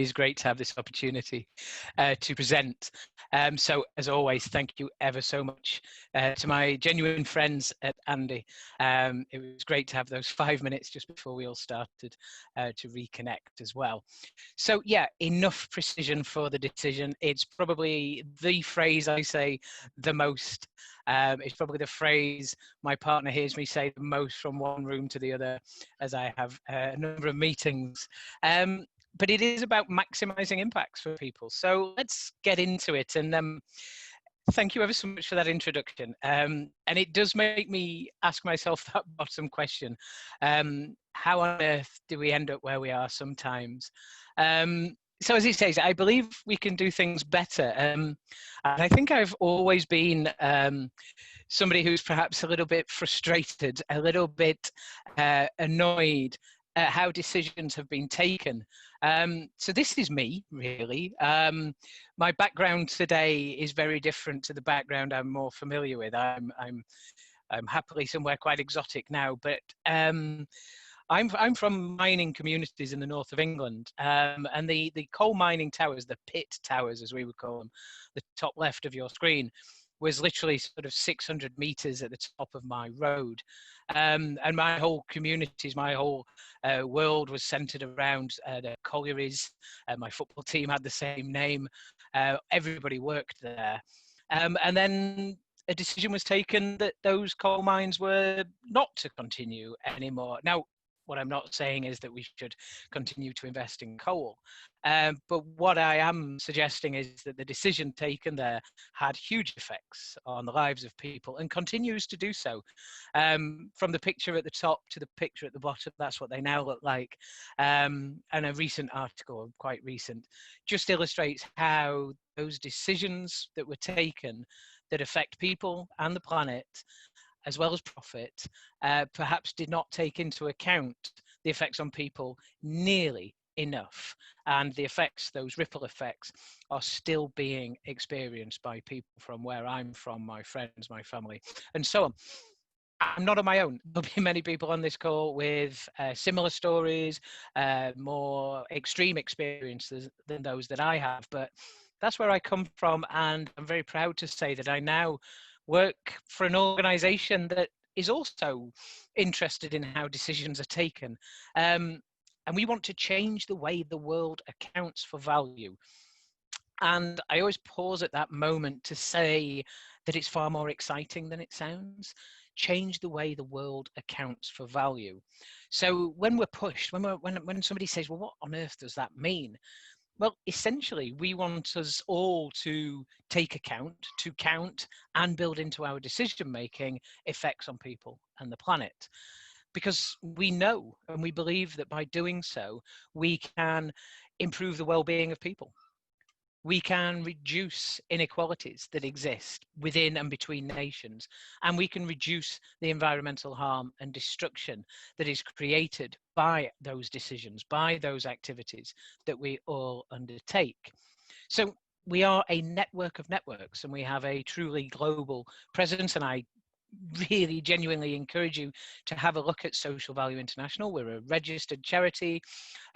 is great to have this opportunity to present. So as always, thank you ever so much to my genuine friends at ANDE. It was great to have those 5 minutes just before we all started to reconnect as well. So yeah, enough precision for the decision. It's probably the phrase I say the most. It's probably the phrase my partner hears me say the most from one room to the other as I have a number of meetings. But it is about maximizing impacts for people. So let's get into it. And thank you ever so much for that introduction. And it does make me ask myself that bottom question. How on earth do we end up where we are sometimes? So as he says, I believe we can do things better. And I think I've always been somebody who's perhaps a little bit frustrated, a little bit annoyed at how decisions have been taken. So this is me, really. My background today is very different to the background I'm more familiar with. I'm happily somewhere quite exotic now, but I'm from mining communities in the north of England, and the coal mining towers, the pit towers as we would call them, the top left of your screen, was literally sort of 600 meters at the top of my road. And my whole communities, my whole world was centered around the collieries. My football team had the same name. Everybody worked there. And then a decision was taken that those coal mines were not to continue anymore. Now, what I'm not saying is that we should continue to invest in coal. But what I am suggesting is that the decision taken there had huge effects on the lives of people and continues to do so. From the picture at the top to the picture at the bottom, that's what they now look like. And a recent article, quite recent, just illustrates how those decisions that were taken that affect people and the planet, as well as profit, perhaps did not take into account the effects on people nearly enough. And the effects, those ripple effects, are still being experienced by people from where I'm from, my friends, my family, and so on. I'm not on my own. There'll be many people on this call with similar stories, more extreme experiences than those that I have, but that's where I come from, and I'm very proud to say that I now work for an organization that is also interested in how decisions are taken. And we want to change the way the world accounts for value. And I always pause at that moment to say that it's far more exciting than it sounds. Change the way the world accounts for value. So when we're pushed, when somebody says, well, what on earth does that mean? Well, essentially, we want us all to take account, to count, and build into our decision-making effects on people and the planet. Because we know and we believe that by doing so, we can improve the well-being of people. We can reduce inequalities that exist within and between nations, and we can reduce the environmental harm and destruction that is created by those decisions, by those activities that we all undertake. So we are a network of networks, and we have a truly global presence, and I really genuinely encourage you to have a look at Social Value International. We're a registered charity.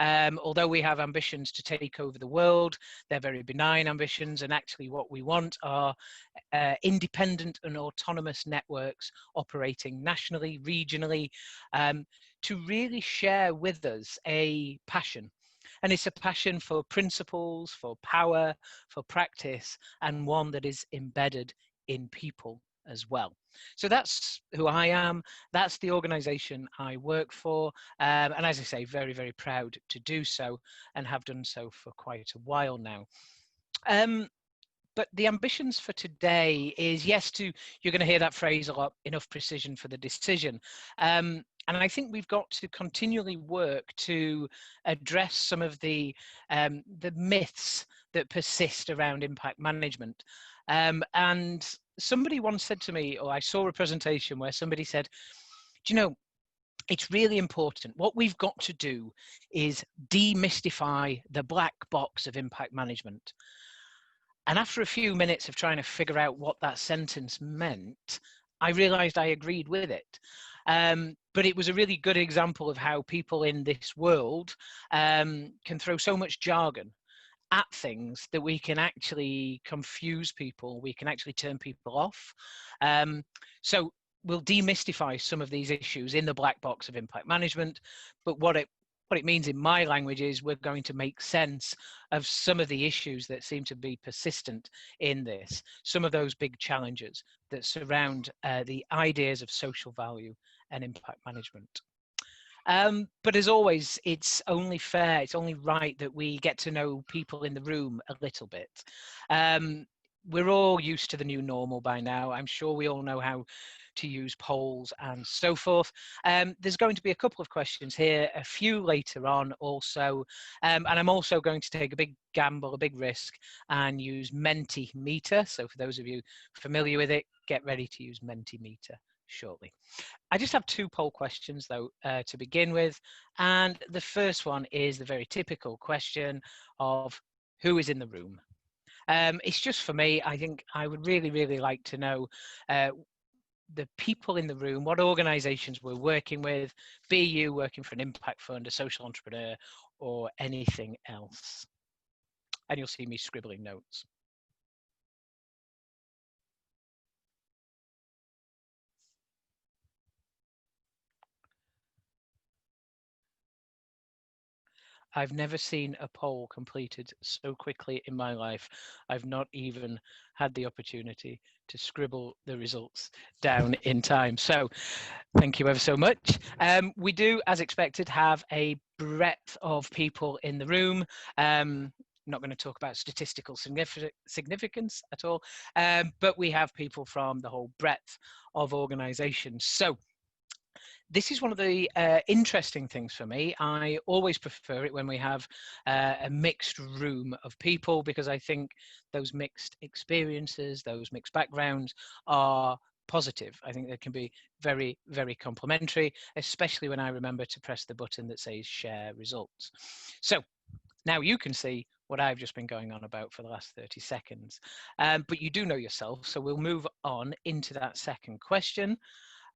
Although we have ambitions to take over the world, they're very benign ambitions, and actually what we want are independent and autonomous networks operating nationally, regionally, to really share with us a passion. And it's a passion for principles, for power, for practice, and one that is embedded in people as well. So that's who I am. That's the organization I work for. And as I say, very, very proud to do so, and have done so for quite a while now. But the ambitions for today is, yes, you're going to hear that phrase a lot, enough precision for the decision. And I think we've got to continually work to address some of the myths that persist around impact management. And somebody once said to me, or I saw a presentation where somebody said, do you know, it's really important. What we've got to do is demystify the black box of impact management. And after a few minutes of trying to figure out what that sentence meant, I realized I agreed with it. But it was a really good example of how people in this world can throw so much jargon at things that we can actually confuse people, we can actually turn people off. So we'll demystify some of these issues in the black box of impact management, but what it means in my language is we're going to make sense of some of the issues that seem to be persistent in this, some of those big challenges that surround the ideas of social value and impact management. But as always, it's only fair, it's only right that we get to know people in the room a little bit. We're all used to the new normal by now. I'm sure we all know how to use polls and so forth. There's going to be a couple of questions here, a few later on also. And I'm also going to take a big gamble, a big risk, and use Mentimeter. So for those of you familiar with it, get ready to use Mentimeter shortly. I just have two poll questions though to begin with, and the first one is the very typical question of who is in the room. It's just for me. I think I would really like to know the people in the room, what organizations we're working with, be you working for an impact fund, a social entrepreneur, or anything else. And you'll see me scribbling notes. I've never seen a poll completed so quickly in my life. I've not even had the opportunity to scribble the results down in time. So thank you ever so much. We do, as expected, have a breadth of people in the room. I'm not going to talk about statistical significance at all, but we have people from the whole breadth of organizations. So this is one of the interesting things for me. I always prefer it when we have a mixed room of people, because I think those mixed experiences, those mixed backgrounds are positive. I think they can be very complementary, especially when I remember to press the button that says share results. So now you can see what I've just been going on about for the last 30 seconds. But you do know yourself, so we'll move on into that second question.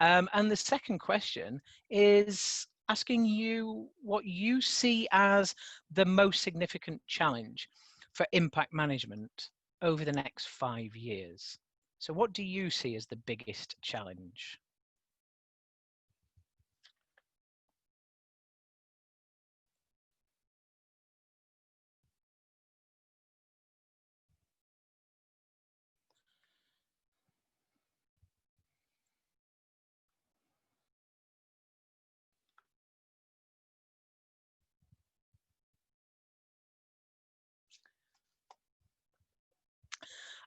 And the second question is asking you what you see as the most significant challenge for impact management over the next 5 years. So what do you see as the biggest challenge?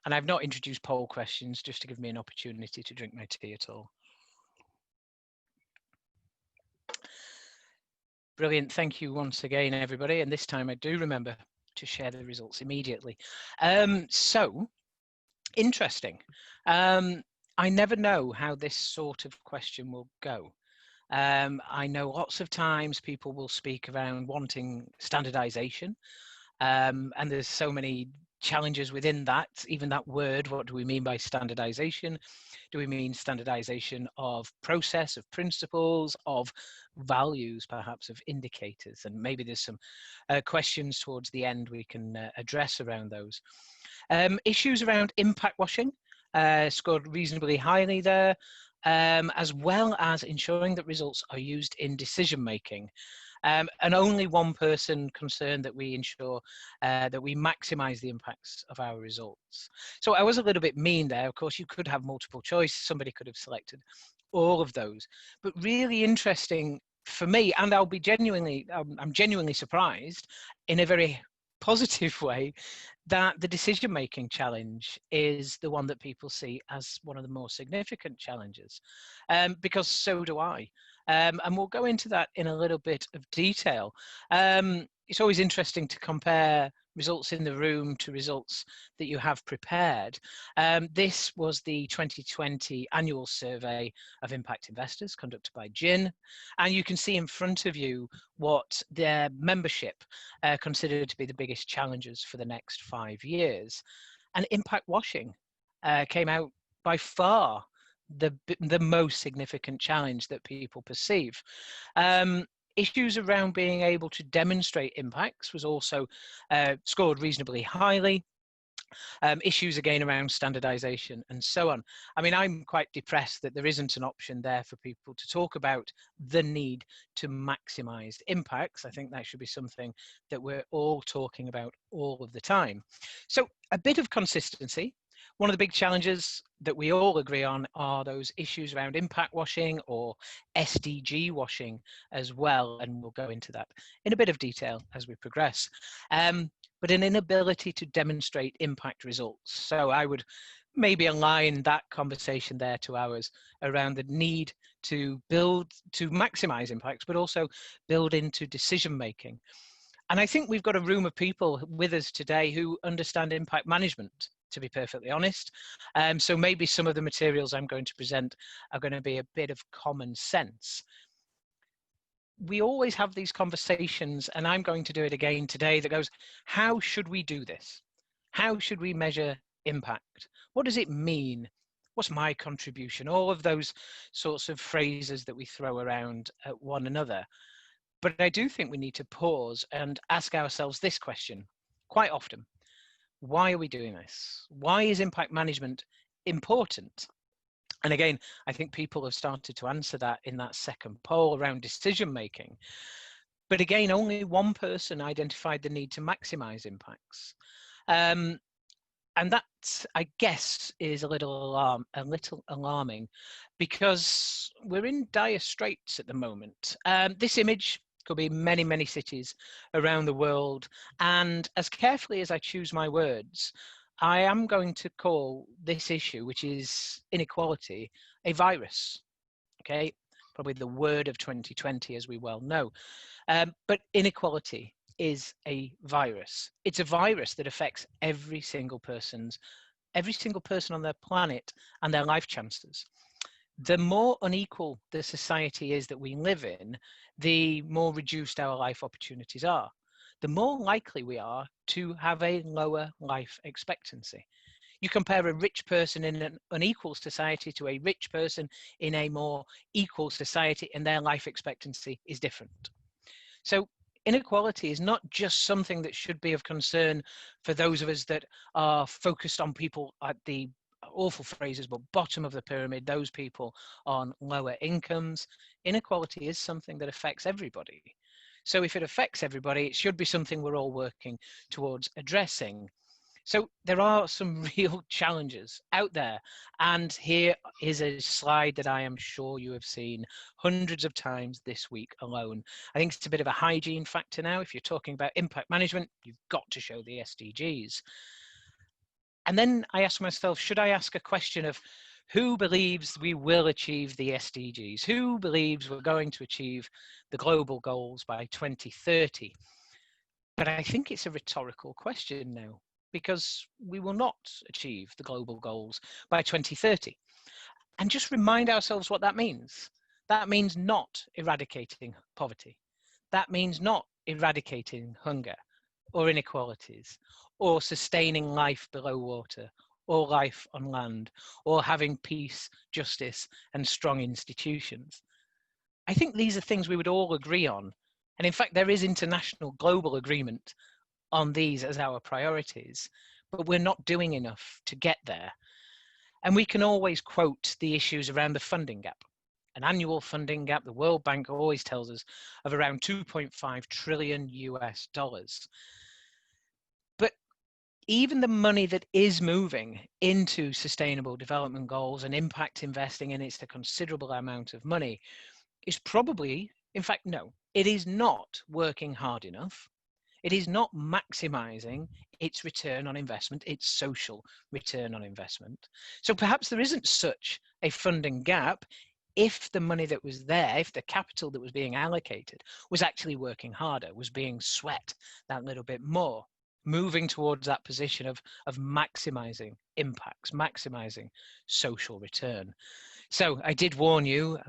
And I've not introduced poll questions just to give me an opportunity to drink my tea at all. Brilliant. Thank you once again, everybody. And this time I do remember to share the results immediately. So interesting. I never know how this sort of question will go. I know lots of times people will speak around wanting standardization. And there's so many challenges within that, even that word. What do we mean by standardization? Do we mean standardization of process, of principles, of values, perhaps of indicators? And maybe there's some questions towards the end we can address around those. Issues around impact washing scored reasonably highly there, as well as ensuring that results are used in decision making. And only one person concerned that we ensure that we maximize the impacts of our results. So I was a little bit mean there. Of course, you could have multiple choice. Somebody could have selected all of those. But really interesting for me, and I'm genuinely surprised in a very positive way, that the decision-making challenge is the one that people see as one of the more significant challenges, because so do I. And we'll go into that in a little bit of detail. It's always interesting to compare results in the room to results that you have prepared. This was the 2020 annual survey of impact investors conducted by GIN, and you can see in front of you what their membership considered to be the biggest challenges for the next 5 years. And impact washing came out by far the most significant challenge that people perceive. Issues around being able to demonstrate impacts was also scored reasonably highly. Issues again around standardization and so on. I mean, I'm quite depressed that there isn't an option there for people to talk about the need to maximize impacts. I think that should be something that we're all talking about all of the time. So a bit of consistency. One of the big challenges that we all agree on are those issues around impact washing or SDG washing as well. And we'll go into that in a bit of detail as we progress. But an inability to demonstrate impact results. So I would maybe align that conversation there to ours around the need to maximize impacts, but also build into decision making. And I think we've got a room of people with us today who understand impact management, to be perfectly honest. So maybe some of the materials I'm going to present are going to be a bit of common sense. We always have these conversations, and I'm going to do it again today, that goes, how should we do this? How should we measure impact? What does it mean? What's my contribution? All of those sorts of phrases that we throw around at one another. But I do think we need to pause and ask ourselves this question quite often. Why are we doing this? Why is impact management important? And again, I think people have started to answer that in that second poll around decision making. But again, only one person identified the need to maximize impacts. And that, I guess, is a little alarming, because we're in dire straits at the moment. This image could be many, many cities around the world. And as carefully as I choose my words, I am going to call this issue, which is inequality, a virus. Okay, probably the word of 2020, as we well know. But inequality is a virus. It's a virus that affects every single person on their planet and their life chances. The more unequal the society is that we live in, the more reduced our life opportunities are. The more likely we are to have a lower life expectancy. You compare a rich person in an unequal society to a rich person in a more equal society, and their life expectancy is different. So inequality is not just something that should be of concern for those of us that are focused on people at the awful phrases, but bottom of the pyramid, those people on lower incomes. Inequality is something that affects everybody. So if it affects everybody, it should be something we're all working towards addressing. So there are some real challenges out there. And here is a slide that I am sure you have seen hundreds of times this week alone. I think it's a bit of a hygiene factor now. If you're talking about impact management, you've got to show the SDGs. And then I ask myself, should I ask a question of who believes we will achieve the SDGs? Who believes we're going to achieve the global goals by 2030? But I think it's a rhetorical question now, because we will not achieve the global goals by 2030. And just remind ourselves what that means. That means not eradicating poverty. That means not eradicating hunger or inequalities, or sustaining life below water, or life on land, or having peace, justice, and strong institutions. I think these are things we would all agree on. And in fact, there is international global agreement on these as our priorities, but we're not doing enough to get there. And we can always quote the issues around the funding gap. An annual funding gap, the World Bank always tells us, of around 2.5 trillion US dollars. But even the money that is moving into sustainable development goals and impact investing, and it's a considerable amount of money, is probably, in fact, no, it is not working hard enough. It is not maximizing its return on investment, its social return on investment. So perhaps there isn't such a funding gap if the money that was there, if the capital that was being allocated was actually working harder, was being sweat that little bit more, moving towards that position of maximizing impacts, maximizing social return. So I did warn you,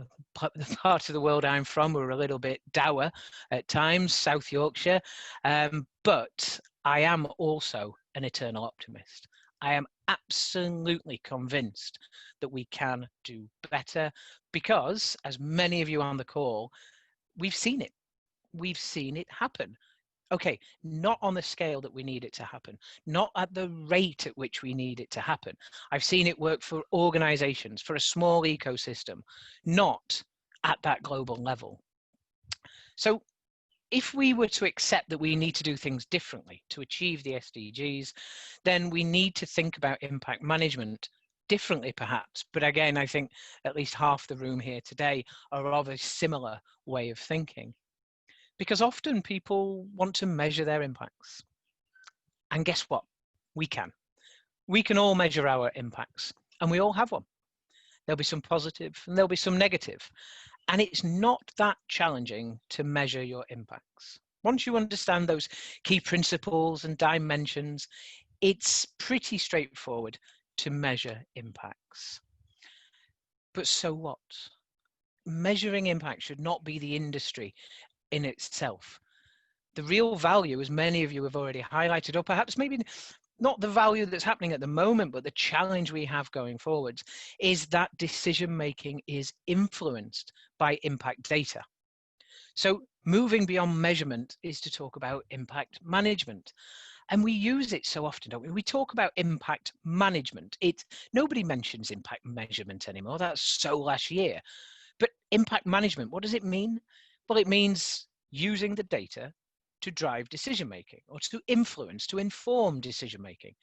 the part of the world I'm from, we're a little bit dour at times, South Yorkshire, but I am also an eternal optimist. I am absolutely convinced that we can do better because, as many of you on the call, we've seen it. We've seen it happen. Okay, not on the scale that we need it to happen, not at the rate at which we need it to happen. I've seen it work for organizations, for a small ecosystem, not at that global level. So if we were to accept that we need to do things differently to achieve the SDGs, then we need to think about impact management differently perhaps. But again, I think at least half the room here today are of a similar way of thinking. Because often people want to measure their impacts. And guess what? We can. We can all measure our impacts, and we all have one. There'll be some positive and there'll be some negative. And it's not that challenging to measure your impacts. Once you understand those key principles and dimensions, it's pretty straightforward to measure impacts. But so what? Measuring impact should not be the industry in itself. The real value, as many of you have already highlighted, or perhaps maybe not the value that's happening at the moment, but the challenge we have going forwards, is that decision making is influenced by impact data. So moving beyond measurement is to talk about impact management. And we use it so often, don't we? We talk about impact management. Nobody mentions impact measurement anymore. That's so last year. But impact management, what does it mean? Well, it means using the data to drive decision making, or to influence, to inform decision making,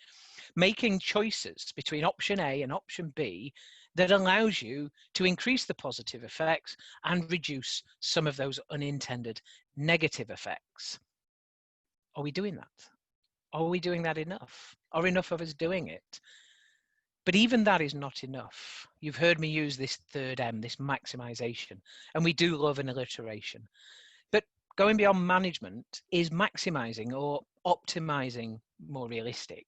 making choices between option A and option B that allows you to increase the positive effects and reduce some of those unintended negative effects. Are we doing that? Are we doing that enough? Are enough of us doing it? But even that is not enough. You've heard me use this third M, this maximization, and we do love an alliteration. But going beyond management is maximizing, or optimizing, more realistic.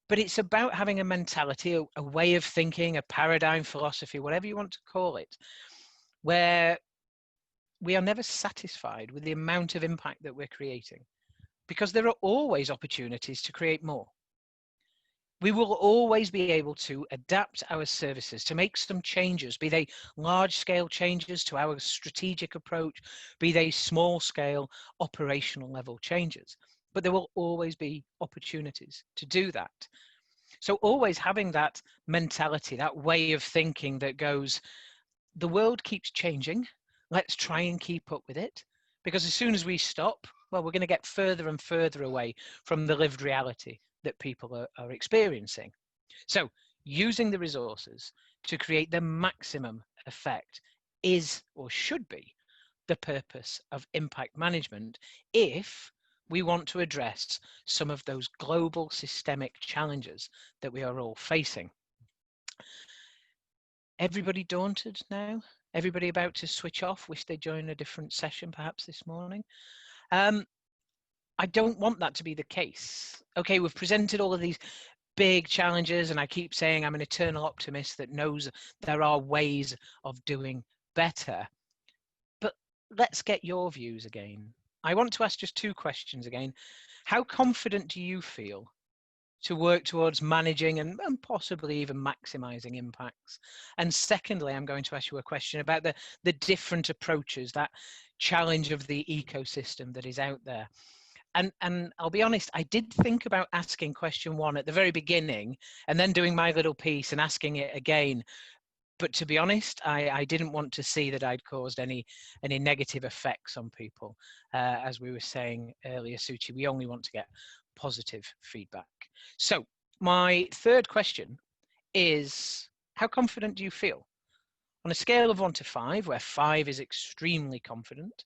But it's about having a mentality, a way of thinking, a paradigm, philosophy, whatever you want to call it, where we are never satisfied with the amount of impact that we're creating, because there are always opportunities to create more. We will always be able to adapt our services, to make some changes, be they large-scale changes to our strategic approach, be they small-scale operational level changes. But there will always be opportunities to do that. So always having that mentality, that way of thinking that goes, the world keeps changing, let's try and keep up with it. Because as soon as we stop, well, we're going to get further and further away from the lived reality that people are experiencing. So using the resources to create the maximum effect is, or should be, the purpose of impact management if we want to address some of those global systemic challenges that we are all facing. Everybody daunted now? Everybody about to switch off? Wish they'd join a different session perhaps this morning? I don't want that to be the case. Okay, we've presented all of these big challenges, and I keep saying I'm an eternal optimist that knows there are ways of doing better. But let's get your views again. I want to ask just two questions again. How confident do you feel to work towards managing and possibly even maximizing impacts? And secondly, I'm going to ask you a question about the different approaches, that challenge of the ecosystem that is out there. And I'll be honest, I did think about asking question one at the very beginning and then doing my little piece and asking it again. But to be honest, I didn't want to see that I'd caused any negative effects on people. As we were saying earlier, Suchi, we only want to get positive feedback. So my third question is, how confident do you feel? On a scale of 1 to 5, where 5 is extremely confident,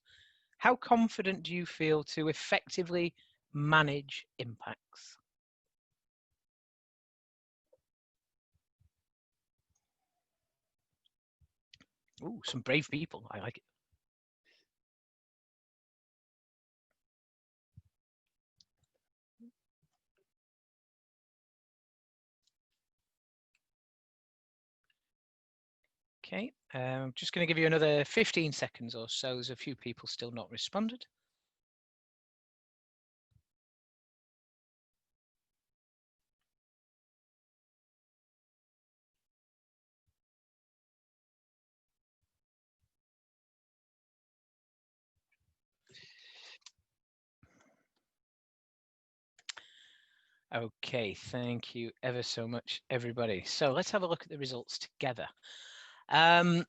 how confident do you feel to effectively manage impacts? Ooh, some brave people. I like it. Okay, I'm just going to give you another 15 seconds or so. There's a few people still not responded. Okay, thank you ever so much, everybody. So let's have a look at the results together. Um,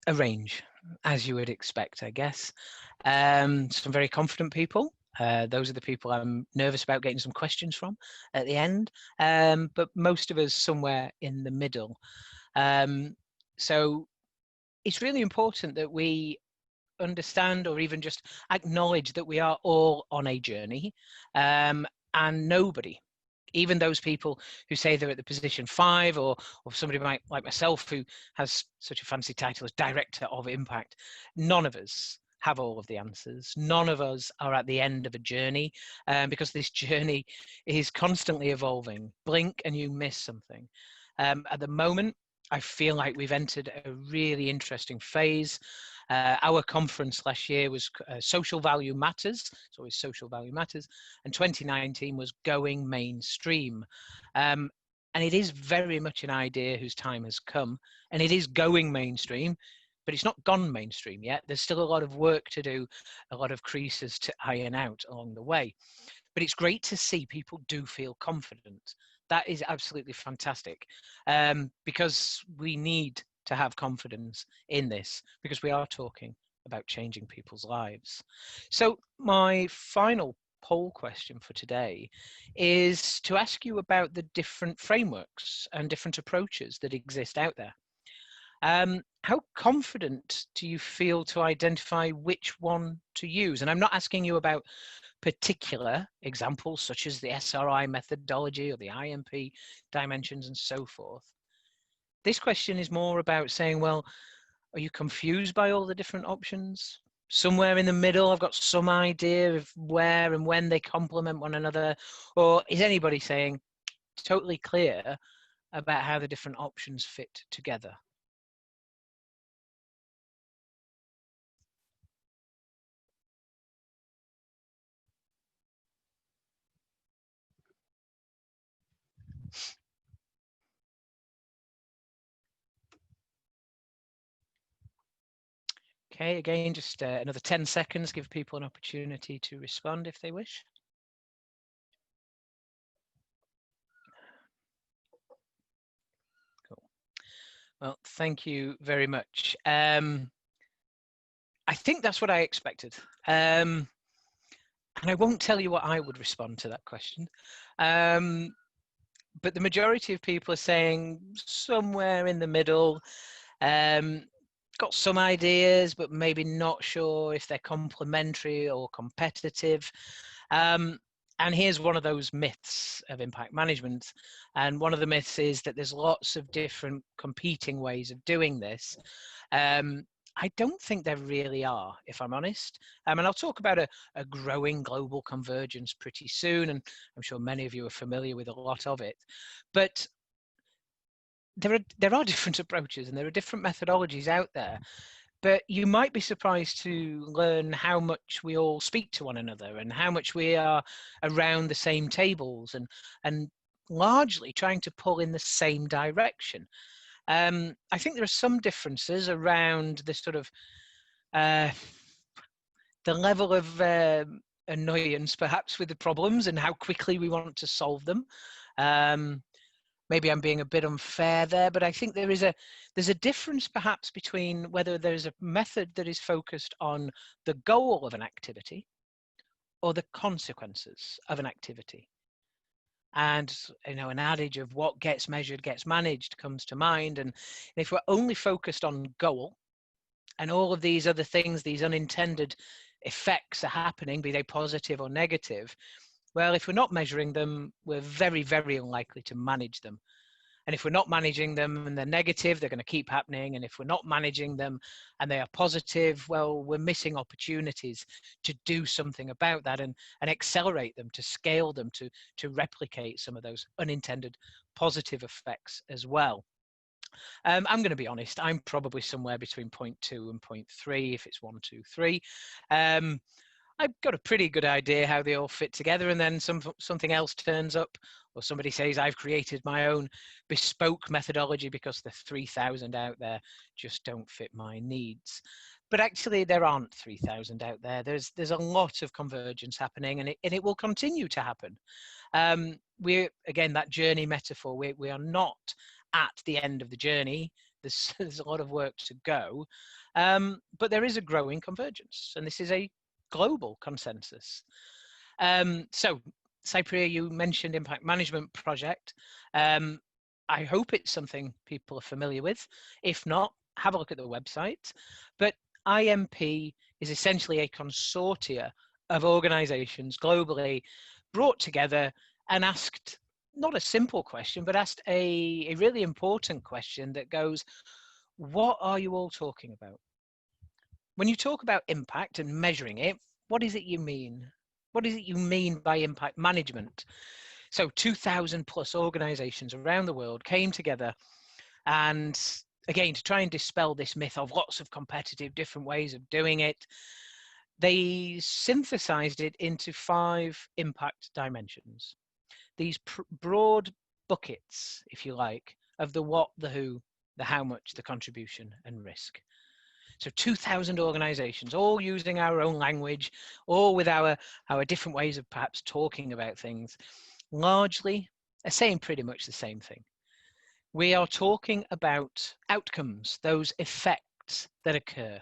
a range, as you would expect, I guess. Some very confident people. Those are the people I'm nervous about getting some questions from at the end. But most of us somewhere in the middle. So it's really important that we understand or even just acknowledge that we are all on a journey, and nobody, even those people who say they're at the position 5, or somebody like myself who has such a fancy title as Director of Impact, none of us have all of the answers. None of us are at the end of a journey, because this journey is constantly evolving. Blink and you miss something. At the moment, I feel like we've entered a really interesting phase. Our conference last year was Social Value Matters. It's always Social Value Matters. And 2019 was Going Mainstream. And it is very much an idea whose time has come. And it is going mainstream, but it's not gone mainstream yet. There's still a lot of work to do, a lot of creases to iron out along the way. But it's great to see people do feel confident. That is absolutely fantastic, because we need to have confidence in this, because we are talking about changing people's lives. So my final poll question for today is to ask you about the different frameworks and different approaches that exist out there. How confident do you feel to identify which one to use? And I'm not asking you about particular examples such as the SRI methodology or the IMP dimensions and so forth. This question is more about saying, well, are you confused by all the different options? Somewhere in the middle, I've got some idea of where and when they complement one another. Or is anybody saying totally clear about how the different options fit together? Okay, again, just another 10 seconds, give people an opportunity to respond if they wish. Cool. Well, thank you very much. I think that's what I expected. And I won't tell you what I would respond to that question. But the majority of people are saying somewhere in the middle. Got some ideas, but maybe not sure if they're complementary or competitive. And here's one of those myths of impact management. And one of the myths is that there's lots of different competing ways of doing this. I don't think there really are, if I'm honest. And I'll talk about a growing global convergence pretty soon, and I'm sure many of you are familiar with a lot of it. But there are different approaches and there are different methodologies out there. But you might be surprised to learn how much we all speak to one another and how much we are around the same tables and largely trying to pull in the same direction. I think there are some differences around the sort of the level of annoyance, perhaps, with the problems and how quickly we want to solve them. Maybe I'm being a bit unfair there, but I think there's a difference perhaps between whether there's a method that is focused on the goal of an activity or the consequences of an activity. And an adage of what gets measured gets managed comes to mind. And if we're only focused on goal and all of these other things, these unintended effects are happening, be they positive or negative, well, if we're not measuring them, we're very, very unlikely to manage them. And if we're not managing them and they're negative, they're going to keep happening. And if we're not managing them and they are positive, well, we're missing opportunities to do something about that and accelerate them, to scale them, to replicate some of those unintended positive effects as well. I'm going to be honest, I'm probably somewhere between 0.2 and 0.3 if it's 1, 2, 3. I've got a pretty good idea how they all fit together, and then something else turns up, or somebody says I've created my own bespoke methodology because the 3,000 out there just don't fit my needs. But actually, there aren't 3,000 out there. There's a lot of convergence happening, and it will continue to happen. we're, again, that journey metaphor, we are not at the end of the journey. There's a lot of work to go, but there is a growing convergence, and this is a global consensus. So, Cypria, you mentioned Impact Management Project. I hope it's something people are familiar with. If not, have a look at the website. But IMP is essentially a consortia of organizations globally brought together and asked not a simple question, but asked a really important question that goes, what are you all talking about? When you talk about impact and measuring it, what is it you mean? What is it you mean by impact management? So 2,000 plus organizations around the world came together, and again, to try and dispel this myth of lots of competitive different ways of doing it, they synthesized it into 5 impact dimensions. These broad buckets, if you like, of the what, the who, the how much, the contribution, and risk. So 2,000 organizations, all using our own language, all with our different ways of perhaps talking about things, largely are saying pretty much the same thing. We are talking about outcomes, those effects that occur.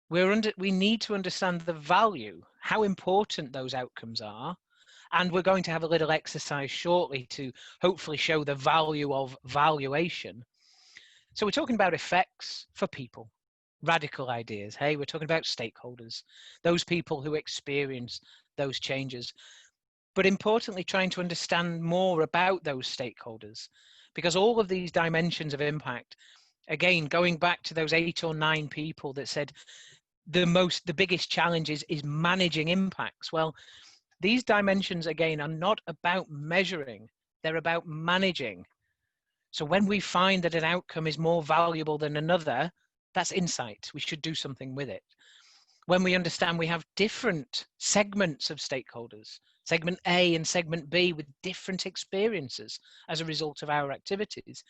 We need to understand the value, how important those outcomes are, and we're going to have a little exercise shortly to hopefully show the value of valuation. So we're talking about effects for people, radical ideas. Hey, we're talking about stakeholders, those people who experience those changes. But importantly, trying to understand more about those stakeholders, because all of these dimensions of impact, again, going back to those 8 or 9 people that said the biggest challenge is managing impacts. Well, these dimensions, again, are not about measuring, they're about managing. So when we find that an outcome is more valuable than another, that's insight. We should do something with it. When we understand we have different segments of stakeholders, segment A and segment B with different experiences as a result of our activities,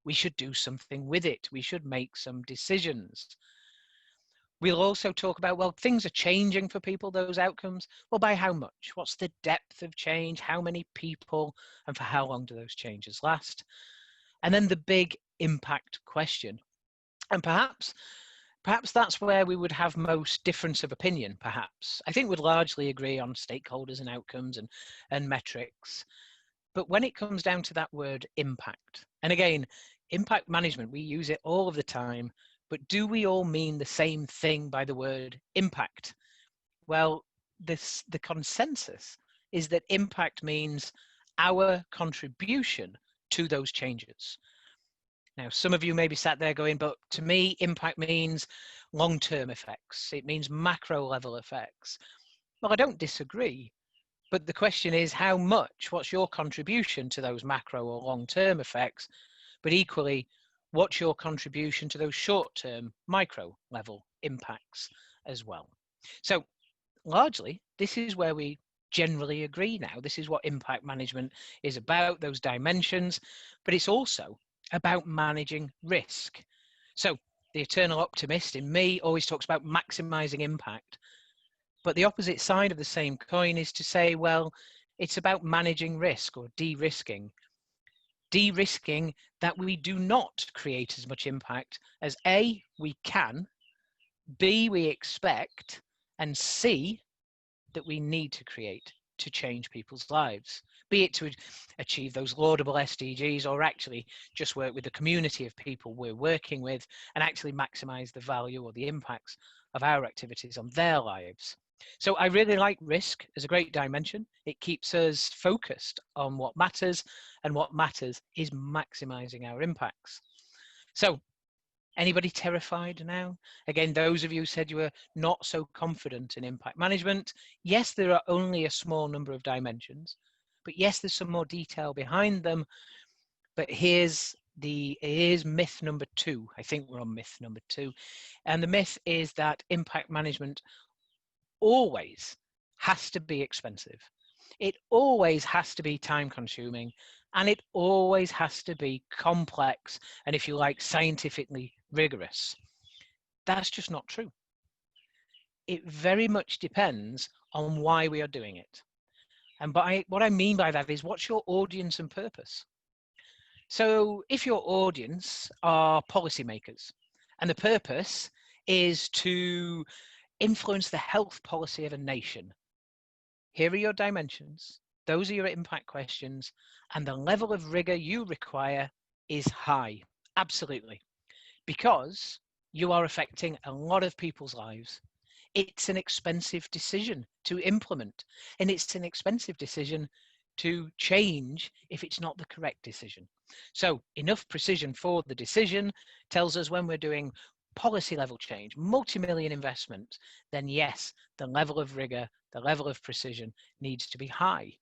we should do something with it. We should make some decisions. We'll also talk about, well, things are changing for people, those outcomes. Well, by how much? What's the depth of change? How many people? And for how long do those changes last? And then the big impact question. And perhaps that's where we would have most difference of opinion, perhaps. I think we'd largely agree on stakeholders and outcomes and metrics. But when it comes down to that word impact, and again, impact management, we use it all of the time, but do we all mean the same thing by the word impact? Well, the consensus is that impact means our contribution to those changes. Now, some of you may be sat there going, but to me, impact means long-term effects. It means macro level effects. Well, I don't disagree, but the question is how much? What's your contribution to those macro or long-term effects? But equally, what's your contribution to those short-term micro level impacts as well? So largely, this is where we generally agree now. This is what impact management is about, those dimensions, but it's also about managing risk. So the eternal optimist in me always talks about maximizing impact. But the opposite side of the same coin is to say, well, it's about managing risk or de-risking. De-risking that we do not create as much impact as A, we can, B, we expect, and C, that we need to create to change people's lives, be it to achieve those laudable SDGs or actually just work with the community of people we're working with and actually maximize the value or the impacts of our activities on their lives. So I really like risk as a great dimension. It keeps us focused on what matters, and what matters is maximizing our impacts. So anybody terrified now? Again, those of you who said you were not so confident in impact management, yes, there are only a small number of dimensions, but yes, there's some more detail behind them. But here's myth number 2. I think we're on myth number 2. And the myth is that impact management always has to be expensive. It always has to be time consuming, and it always has to be complex and, if you like, scientifically rigorous. That's just not true. It very much depends on why we are doing it. And what I mean by that is, what's your audience and purpose? So if your audience are policymakers and the purpose is to influence the health policy of a nation, here are your dimensions. Those are your impact questions, and the level of rigor you require is high. Absolutely. Because you are affecting a lot of people's lives. It's an expensive decision to implement, and it's an expensive decision to change if it's not the correct decision. So enough precision for the decision tells us when we're doing policy level change, multi-million investments, then yes, the level of rigor, the level of precision needs to be high.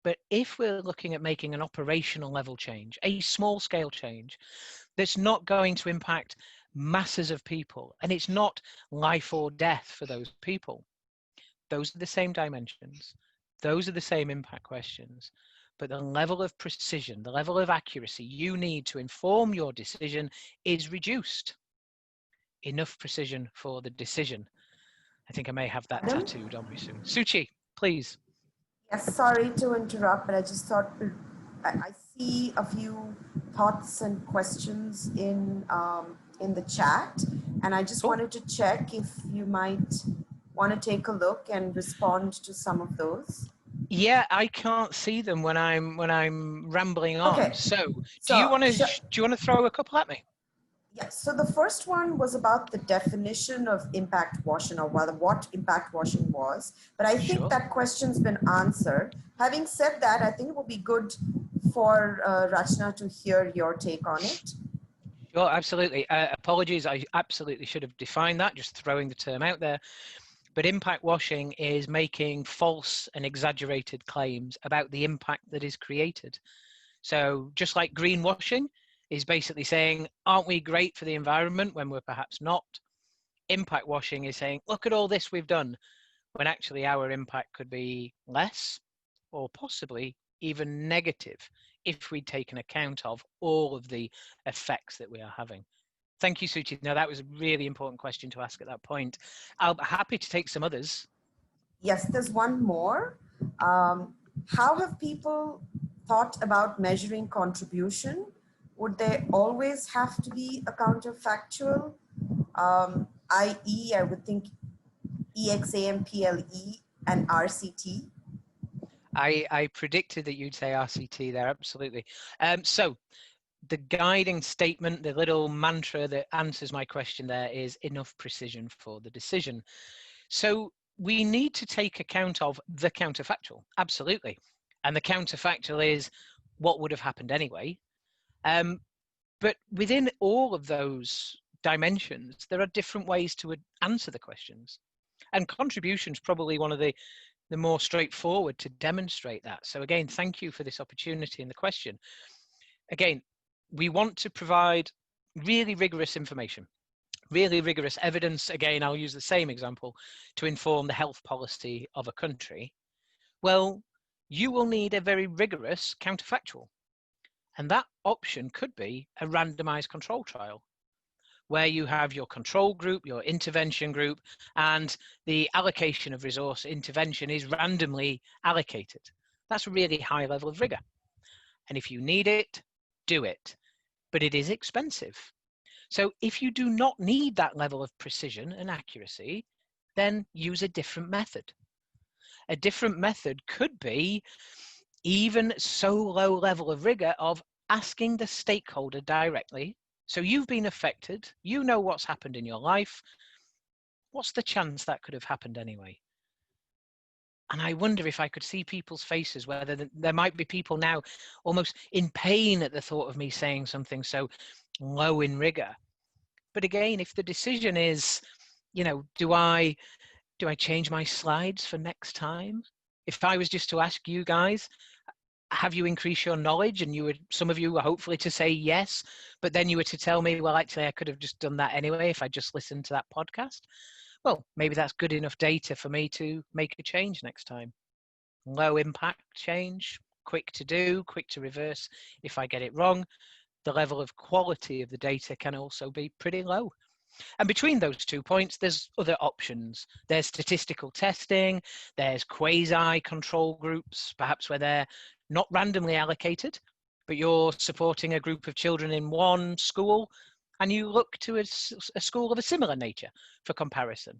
But if we're looking at making an operational level change, a small scale change, that's not going to impact masses of people, and it's not life or death for those people, those are the same dimensions. Those are the same impact questions. But the level of precision, the level of accuracy you need to inform your decision is reduced. Enough precision for the decision. I think I may have that Adam? tattooed on me soon. Suchi, please. Yes, sorry to interrupt, but I just thought I see a few thoughts and questions in the chat, and I just Cool. wanted to check if you might want to take a look and respond to some of those. Yeah, I can't see them when I'm rambling on. Okay, So, do you so want to throw a couple at me? yes, so the first one was about the definition of impact washing, or rather what impact washing was. But I think Sure. that question's been answered. Having said that, I think it will be good for Rachna to hear your take on it. Sure, absolutely. Apologies, I absolutely should have defined that, just throwing the term out there. But impact washing is making false and exaggerated claims about the impact that is created. So just like greenwashing is basically saying, aren't we great for the environment when we're perhaps not? Impact washing is saying, look at all this we've done, when actually our impact could be less or possibly even negative if we'd taken account of all of the effects that we are having. Thank you, Suchi. Now, that was a really important question to ask at that point. I'll be happy to take some others. Yes, there's one more. How have people thought about measuring contribution? Would they always have to be a counterfactual? I.e., I would think EXAMPLE and RCT. I predicted that you'd say RCT there, absolutely. So the guiding statement, the little mantra that answers my question there is enough precision for the decision. So we need to take account of the counterfactual, absolutely. And the counterfactual is what would have happened anyway. But within all of those dimensions, there are different ways to answer the questions. And contribution is probably one of the more straightforward to demonstrate that. So again, thank you for this opportunity and the question. Again, we want to provide really rigorous information, really rigorous evidence. Again, I'll use the same example to inform the health policy of a country. Well, you will need a very rigorous counterfactual. And that option could be a randomized control trial, where you have your control group, your intervention group, and the allocation of resource intervention is randomly allocated. That's a really high level of rigor. And if you need it, do it. But it is expensive. So if you do not need that level of precision and accuracy, then use a different method. A different method could be even so low level of rigor of asking the stakeholder directly. So you've been affected, you know what's happened in your life. What's the chance that could have happened anyway? And I wonder if I could see people's faces, whether there might be people now almost in pain at the thought of me saying something so low in rigor. But again, if the decision is, do I change my slides for next time? If I was just to ask you guys, have you increased your knowledge? And some of you were hopefully to say yes, but then you were to tell me, well, actually, I could have just done that anyway if I just listened to that podcast. Well, maybe that's good enough data for me to make a change next time. Low impact change, quick to do, quick to reverse if I get it wrong. The level of quality of the data can also be pretty low. And between those 2 points, there's other options. There's statistical testing, there's quasi-control groups, perhaps where they're not randomly allocated, but you're supporting a group of children in one school, and you look to a school of a similar nature for comparison.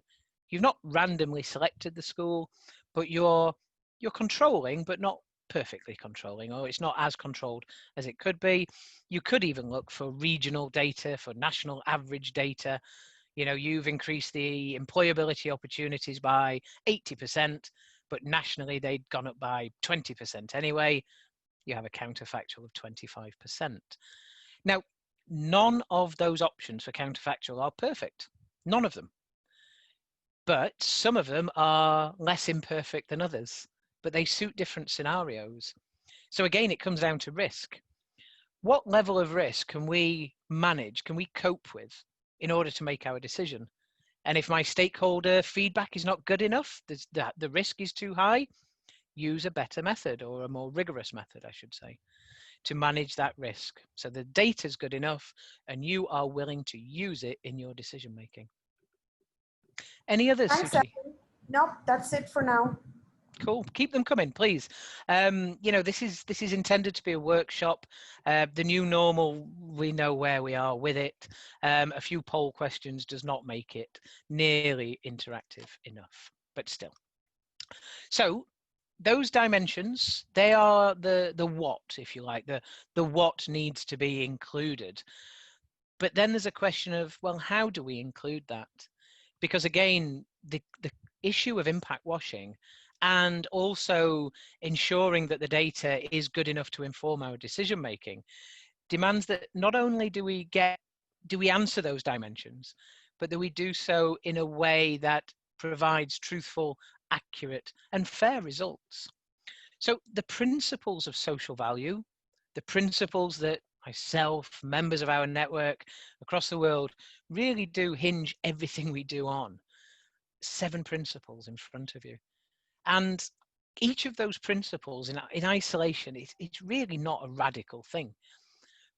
You've not randomly selected the school, but you're controlling, but not perfectly controlling, or it's not as controlled as it could be. You could even look for regional data, for national average data. You know, you've increased the employability opportunities by 80%, but nationally they'd gone up by 20% anyway. You have a counterfactual of 25%. Now, none of those options for counterfactual are perfect. None of them. But some of them are less imperfect than others, but they suit different scenarios. So again, it comes down to risk. What level of risk can we manage, can we cope with in order to make our decision? And if my stakeholder feedback is not good enough, the risk is too high, use a better method, or a more rigorous method, I should say, to manage that risk. So the data is good enough and you are willing to use it in your decision making. Any others, Thanks, Suchi? Evan. Nope, that's it for now. Cool. Keep them coming, please. You know, this is intended to be a workshop. The new normal, we know where we are with it. A few poll questions does not make it nearly interactive enough, but still. So those dimensions, they are the what, if you like, the what needs to be included. But then there's a question of, well, how do we include that? Because again, the issue of impact washing and also ensuring that the data is good enough to inform our decision making demands that not only do we answer those dimensions, but that we do so in a way that provides truthful, accurate, and fair results. So the principles of social value, the principles that myself, members of our network across the world, really do hinge everything we do on. 7 principles in front of you. And each of those principles in isolation, it's really not a radical thing.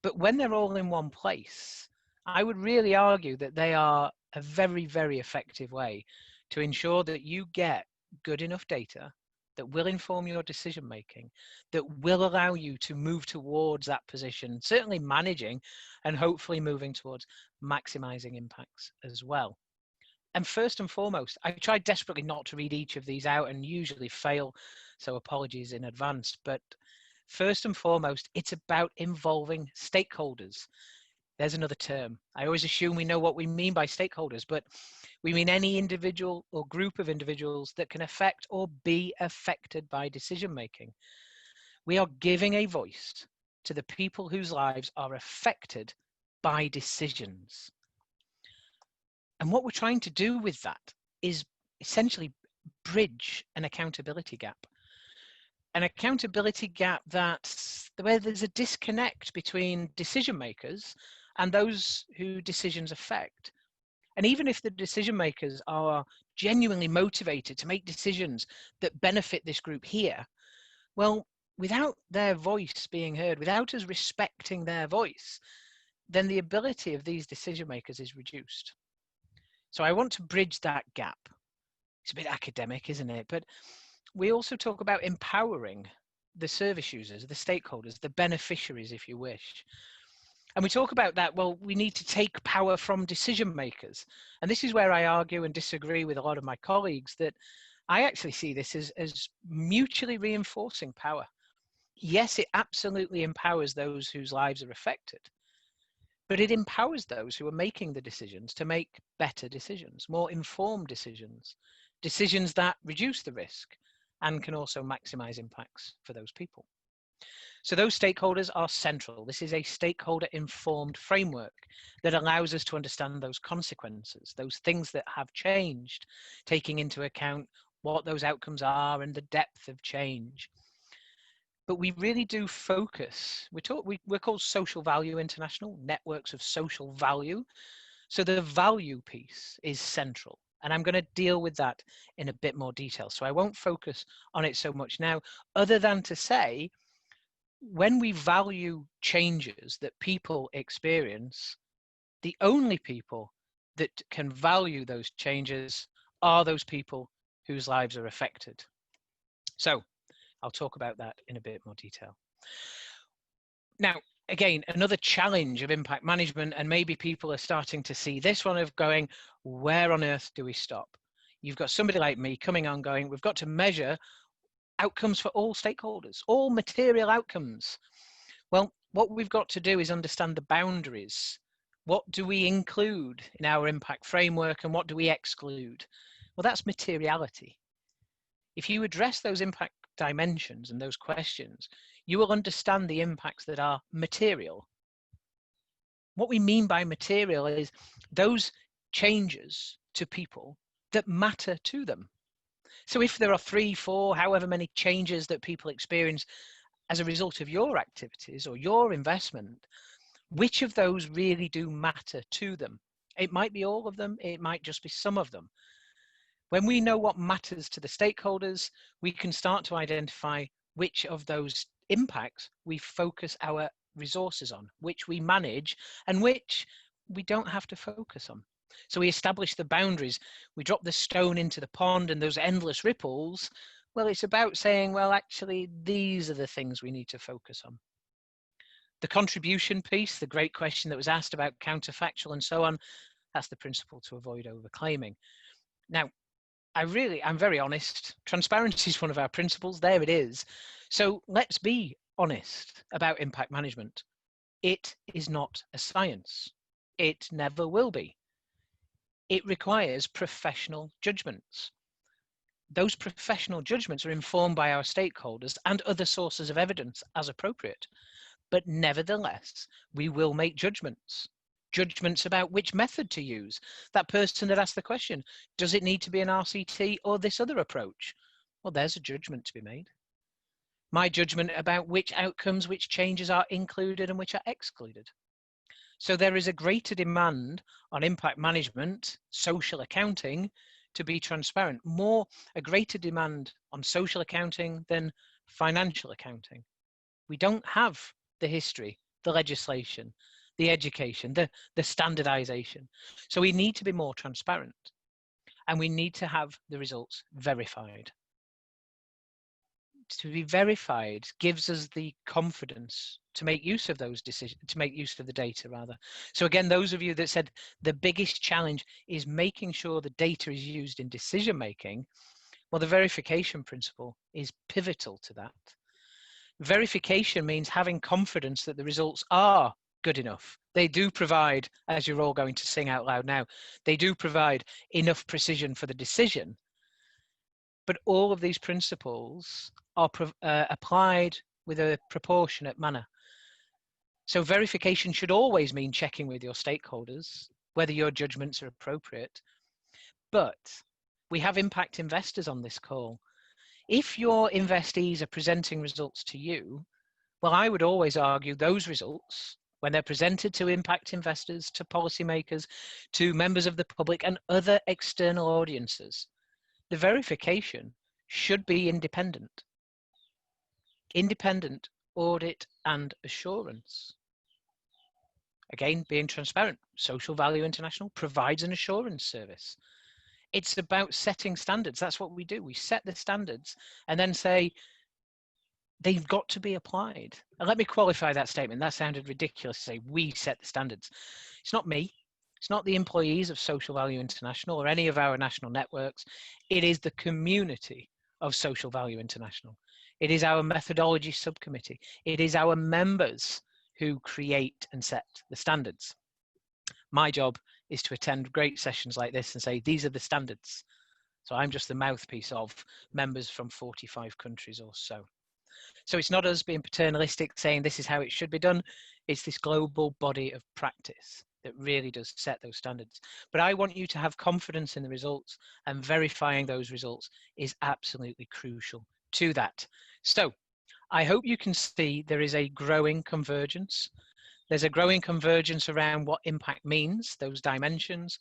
But when they're all in one place, I would really argue that they are a very, very effective way to ensure that you get good enough data that will inform your decision making, that will allow you to move towards that position, certainly managing and hopefully moving towards maximizing impacts as well. And first and foremost, I try desperately not to read each of these out and usually fail, so apologies in advance. But first and foremost, it's about involving stakeholders. There's another term. I always assume we know what we mean by stakeholders, but we mean any individual or group of individuals that can affect or be affected by decision making. We are giving a voice to the people whose lives are affected by decisions. And what we're trying to do with that is essentially bridge an accountability gap. An accountability gap that's where there's a disconnect between decision makers and those who decisions affect. And even if the decision makers are genuinely motivated to make decisions that benefit this group here, well, without their voice being heard, without us respecting their voice, then the ability of these decision makers is reduced. So I want to bridge that gap. It's a bit academic, isn't it? But we also talk about empowering the service users, the stakeholders, the beneficiaries, if you wish. And we talk about that, well, we need to take power from decision makers. And this is where I argue and disagree with a lot of my colleagues, that I actually see this as mutually reinforcing power. Yes, it absolutely empowers those whose lives are affected, but it empowers those who are making the decisions to make better decisions, more informed decisions, decisions that reduce the risk and can also maximize impacts for those people. So those stakeholders are central. This is a stakeholder informed framework that allows us to understand those consequences, those things that have changed, taking into account what those outcomes are and the depth of change. But we really do focus. We're called Social Value International, networks of social value. So the value piece is central. And I'm going to deal with that in a bit more detail. So I won't focus on it so much now, other than to say, when we value changes that people experience, the only people that can value those changes are those people whose lives are affected. So I'll talk about that in a bit more detail. Now, again, another challenge of impact management, and maybe people are starting to see this one of going, where on earth do we stop? You've got somebody like me coming on going, we've got to measure outcomes for all stakeholders, all material outcomes. Well, what we've got to do is understand the boundaries. What do we include in our impact framework and what do we exclude? Well, that's materiality. If you address those impact dimensions and those questions, you will understand the impacts that are material. What we mean by material is those changes to people that matter to them. So if there are 3, 4, however many changes that people experience as a result of your activities or your investment, which of those really do matter to them? It might be all of them, it might just be some of them. When we know what matters to the stakeholders, we can start to identify which of those impacts we focus our resources on, which we manage, and which we don't have to focus on. So we establish the boundaries, we drop the stone into the pond and those endless ripples. Well, it's about saying, well, actually, these are the things we need to focus on. The contribution piece, the great question that was asked about counterfactual and so on, that's the principle to avoid overclaiming. Now, I'm very honest. Transparency is one of our principles. There it is. So let's be honest about impact management. It is not a science. It never will be. It requires professional judgments. Those professional judgments are informed by our stakeholders and other sources of evidence as appropriate. But nevertheless, we will make judgments. Judgments about which method to use. That person that asked the question, does it need to be an RCT or this other approach? Well, there's a judgment to be made. My judgment about which outcomes, which changes are included and which are excluded. So there is a greater demand on impact management, social accounting, to be transparent. A greater demand on social accounting than financial accounting. We don't have the history, the legislation, the education, the standardization. So we need to be more transparent and we need to have the results verified. To be verified gives us the confidence to make use of those decisions, to make use of the data rather. So again, those of you that said the biggest challenge is making sure the data is used in decision making, well, the verification principle is pivotal to that. Verification means having confidence that the results are good enough. They do provide, as you're all going to sing out loud now, they do provide enough precision for the decision. But all of these principles are applied with a proportionate manner. So verification should always mean checking with your stakeholders, whether your judgments are appropriate. But we have impact investors on this call. If your investees are presenting results to you, well, I would always argue those results, when they're presented to impact investors, to policymakers, to members of the public and other external audiences, the verification should be independent. Independent audit and assurance. Again, being transparent. Social Value International provides an assurance service. It's about setting standards. That's what we do. We set the standards and then say, they've got to be applied. And let me qualify that statement. That sounded ridiculous to say we set the standards. It's not me. It's not the employees of Social Value International or any of our national networks. It is the community of Social Value International. It is our methodology subcommittee. It is our members who create and set the standards. My job is to attend great sessions like this and say, these are the standards. So I'm just the mouthpiece of members from 45 countries or so. So it's not us being paternalistic saying this is how it should be done. It's this global body of practice that really does set those standards. But I want you to have confidence in the results, and verifying those results is absolutely crucial to that. So I hope you can see there is a growing convergence. There's a growing convergence around what impact means, those dimensions,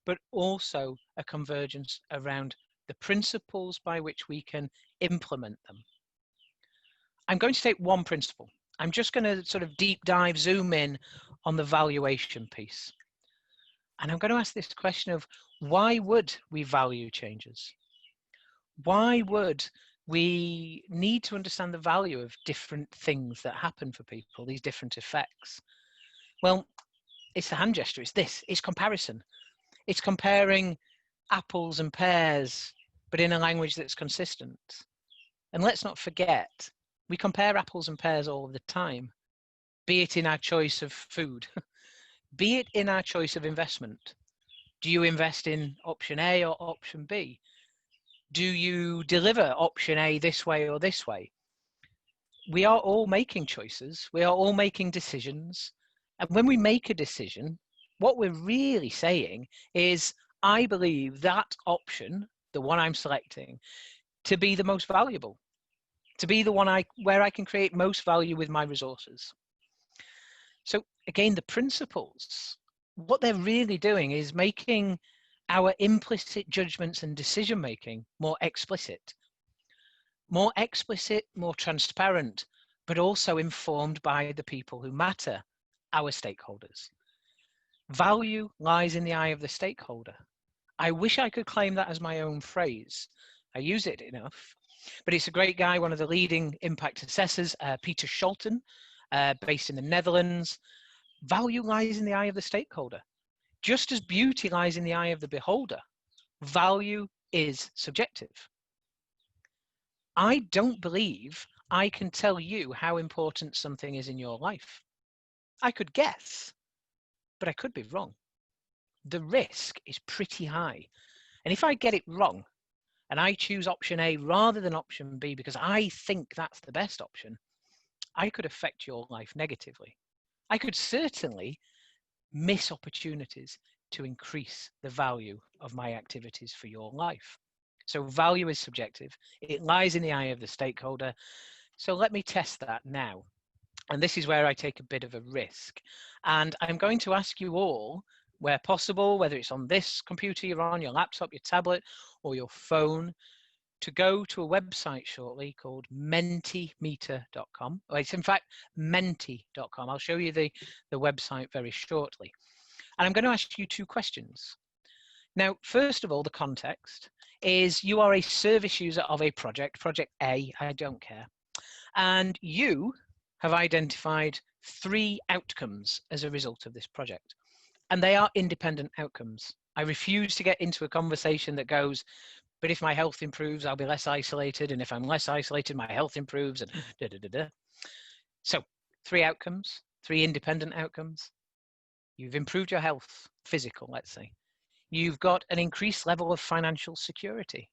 but also a convergence around the principles by which we can implement them. I'm going to take one principle. I'm just going to sort of deep dive, zoom in on the valuation piece. And I'm going to ask this question of why would we value changes? Why would we need to understand the value of different things that happen for people, these different effects? Well, it's the hand gesture. It's this. It's comparison. It's comparing apples and pears, but in a language that's consistent. And let's not forget, we compare apples and pears all the time, be it in our choice of food, be it in our choice of investment. Do you invest in option A or option B? Do you deliver option A this way or this way? We are all making choices. We are all making decisions. And when we make a decision, what we're really saying is, I believe that option, the one I'm selecting, to be the most valuable, to be the one where I can create most value with my resources. So again, the principles, what they're really doing is making our implicit judgments and decision making more explicit, more transparent, but also informed by the people who matter, our stakeholders. Value lies in the eye of the stakeholder. I wish I could claim that as my own phrase. I use it enough, but it's a great guy, one of the leading impact assessors, Peter Scholten, based in the Netherlands. Value lies in the eye of the stakeholder. Just as beauty lies in the eye of the beholder, value is subjective. I don't believe I can tell you how important something is in your life. I could guess, but I could be wrong. The risk is pretty high. And if I get it wrong and I choose option A rather than option B because I think that's the best option, I could affect your life negatively. I could certainly miss opportunities to increase the value of my activities for your life. So value is subjective. It lies in the eye of the stakeholder. So let me test that now. And this is where I take a bit of a risk. And I'm going to ask you all, where possible, whether it's on this computer you're on, your laptop, your tablet, or your phone, to go to a website shortly called mentimeter.com. Well, it's in fact menti.com. I'll show you the website very shortly. And I'm going to ask you two questions. Now, first of all, the context is you are a service user of a project A, I don't care. And you have identified 3 outcomes as a result of this project. And they are independent outcomes. I refuse to get into a conversation that goes, but if my health improves, I'll be less isolated. And if I'm less isolated, my health improves. And da, da, da, da. So 3 outcomes, 3 independent outcomes. You've improved your health, physical, let's say. You've got an increased level of financial security.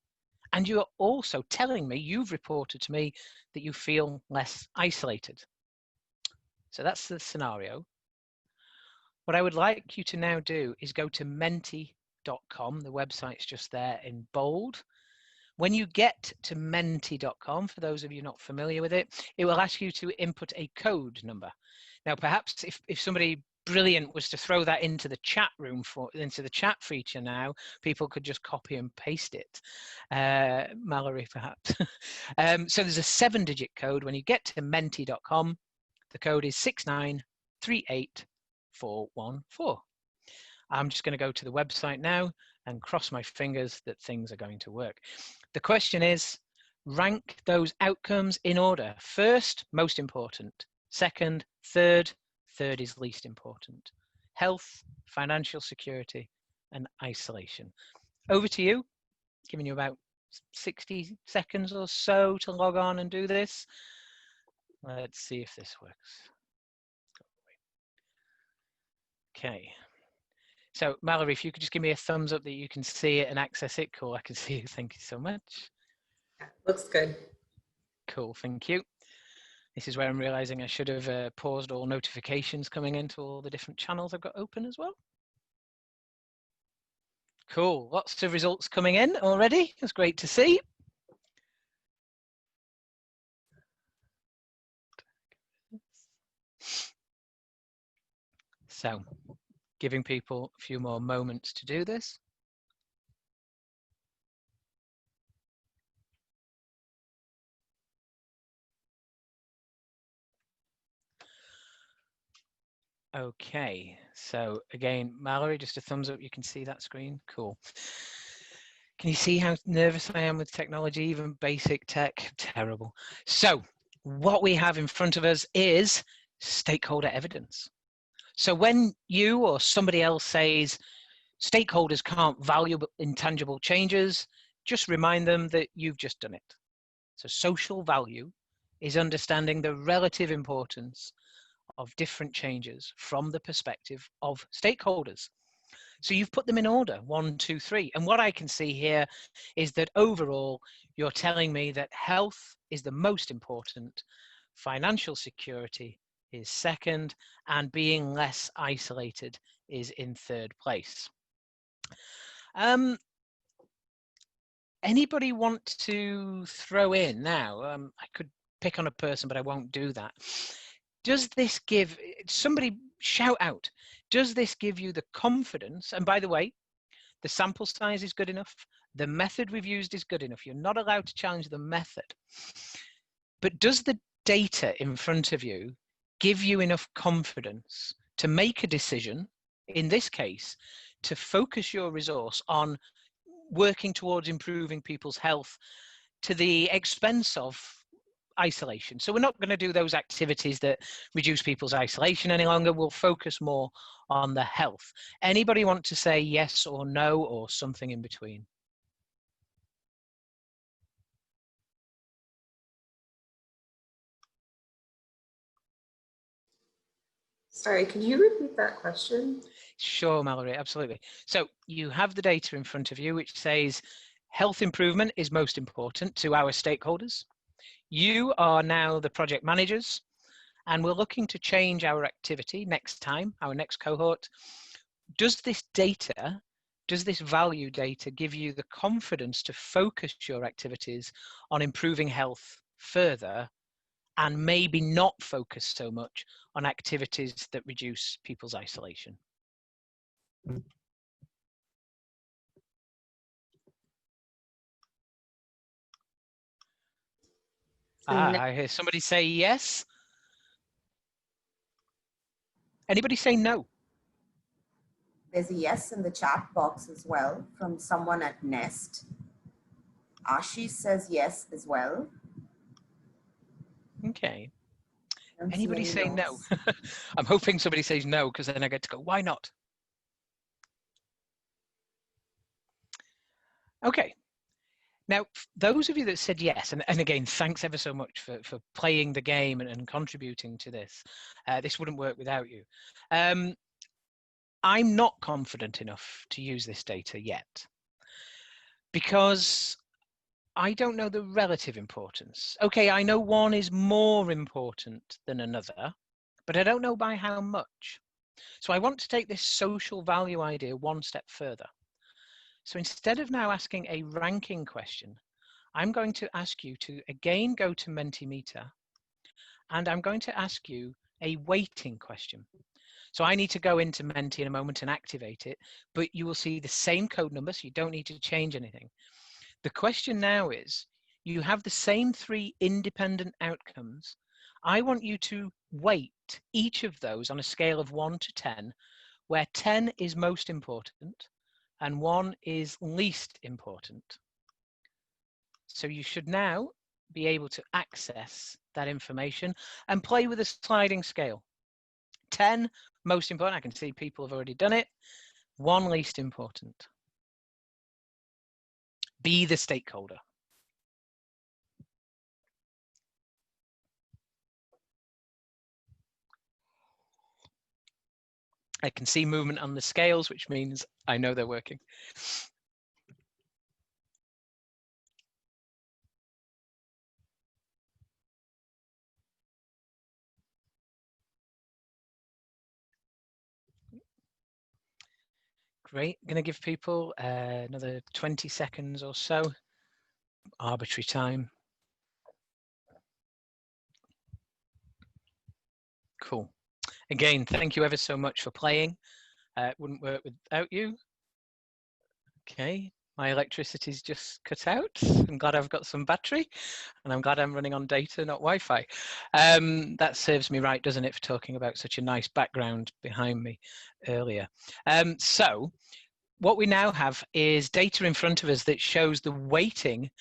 And you're also telling me, you've reported to me that you feel less isolated. So that's the scenario. What I would like you to now do is go to menti.com. The website's just there in bold. When you get to menti.com, for those of you not familiar with it, it will ask you to input a code number. Now, perhaps if somebody brilliant was to throw that into the chat room, into the chat feature now, people could just copy and paste it. Mallory, perhaps. So there's a 7-digit code. When you get to menti.com, the code is 6938414. I'm just going to go to the website now and cross my fingers that things are going to work. The question is, rank those outcomes in order. First, most important. Second, third is least important. Health, financial security, and isolation. Over to you. Giving you about 60 seconds or so to log on and do this. Let's see if this works. Okay. So Mallory, if you could just give me a thumbs up that you can see it and access it. Cool, I can see you. Thank you so much. Looks good. Cool, thank you. This is where I'm realizing I should have paused all notifications coming into all the different channels I've got open as well. Cool, lots of results coming in already. It's great to see. So, giving people a few more moments to do this. Okay, So again, Mallory, just a thumbs up. You can see that screen. Cool. Can you see how nervous I am with technology, even basic tech? Terrible. So what we have in front of us is stakeholder evidence. So when you or somebody else says stakeholders can't value intangible changes, just remind them that you've just done it. So social value is understanding the relative importance of different changes from the perspective of stakeholders. So you've put them in order, 1, 2, 3. And what I can see here is that overall, you're telling me that health is the most important, financial security is second, and being less isolated is in third place. Anybody want to throw in now? I could pick on a person, but I won't do that. Does this give, somebody shout out, does this give you the confidence? And by the way, the sample size is good enough. The method we've used is good enough. You're not allowed to challenge the method. But does the data in front of you give you enough confidence to make a decision, in this case, to focus your resource on working towards improving people's health to the expense of isolation? So we're not going to do those activities that reduce people's isolation any longer. We'll focus more on the health. Anybody want to say yes or no or something in between? Sorry, can you repeat that question? Sure, Mallory, absolutely. So you have the data in front of you, which says health improvement is most important to our stakeholders. You are now the project managers, and we're looking to change our activity next time, our next cohort. Does this data, does this value data give you the confidence to focus your activities on improving health further and maybe not focus so much on activities that reduce people's isolation? I hear somebody say yes. Anybody say no? There's a yes in the chat box as well from someone at Nest. Ashish says yes as well. Okay. Don't see Anybody any say no? no's. I'm hoping somebody says no, because then I get to go, why not? Okay. Now, those of you that said yes, and again, thanks ever so much for playing the game and contributing to this. This wouldn't work without you. I'm not confident enough to use this data yet, because I don't know the relative importance. Okay, I know one is more important than another, but I don't know by how much. So I want to take this social value idea one step further. So instead of now asking a ranking question, I'm going to ask you to again go to Mentimeter, and I'm going to ask you a weighting question. So I need to go into Menti in a moment and activate it, but you will see the same code number, so you don't need to change anything. The question now is, you have the same 3 independent outcomes. I want you to weight each of those on a scale of 1 to 10, where 10 is most important and 1 is least important. So you should now be able to access that information and play with a sliding scale. 10, most important. I can see people have already done it. 1, least important. Be the stakeholder. I can see movement on the scales, which means I know they're working. Great. I'm going to give people another 20 seconds or so. Arbitrary time. Cool. Again, thank you ever so much for playing. It wouldn't work without you. Okay. My electricity's just cut out. I'm glad I've got some battery, and I'm glad I'm running on data, not Wi-Fi. That serves me right, doesn't it, for talking about such a nice background behind me earlier. So what we now have is data in front of us that shows the weighting,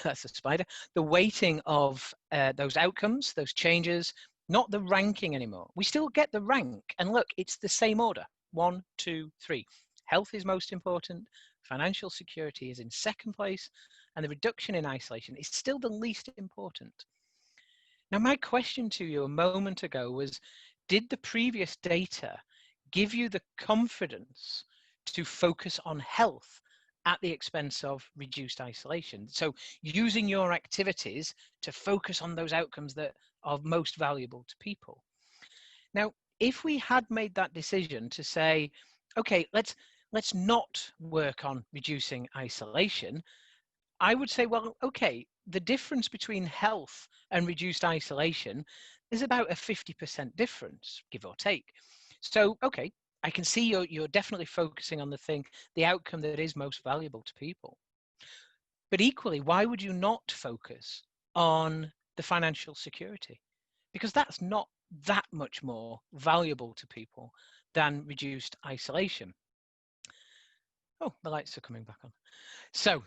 that's a spider, the weighting of those outcomes, those changes, not the ranking anymore. We still get the rank, and look, it's the same order, 1, 2, 3. Health is most important, financial security is in second place, and the reduction in isolation is still the least important. Now, my question to you a moment ago was, did the previous data give you the confidence to focus on health at the expense of reduced isolation? So using your activities to focus on those outcomes that are most valuable to people. Now, if we had made that decision to say, okay, let's not work on reducing isolation, I would say, well, okay, the difference between health and reduced isolation is about a 50% difference, give or take. So, okay, I can see you're definitely focusing on the outcome that is most valuable to people. But equally, why would you not focus on the financial security? Because that's not that much more valuable to people than reduced isolation. Oh, the lights are coming back on. So,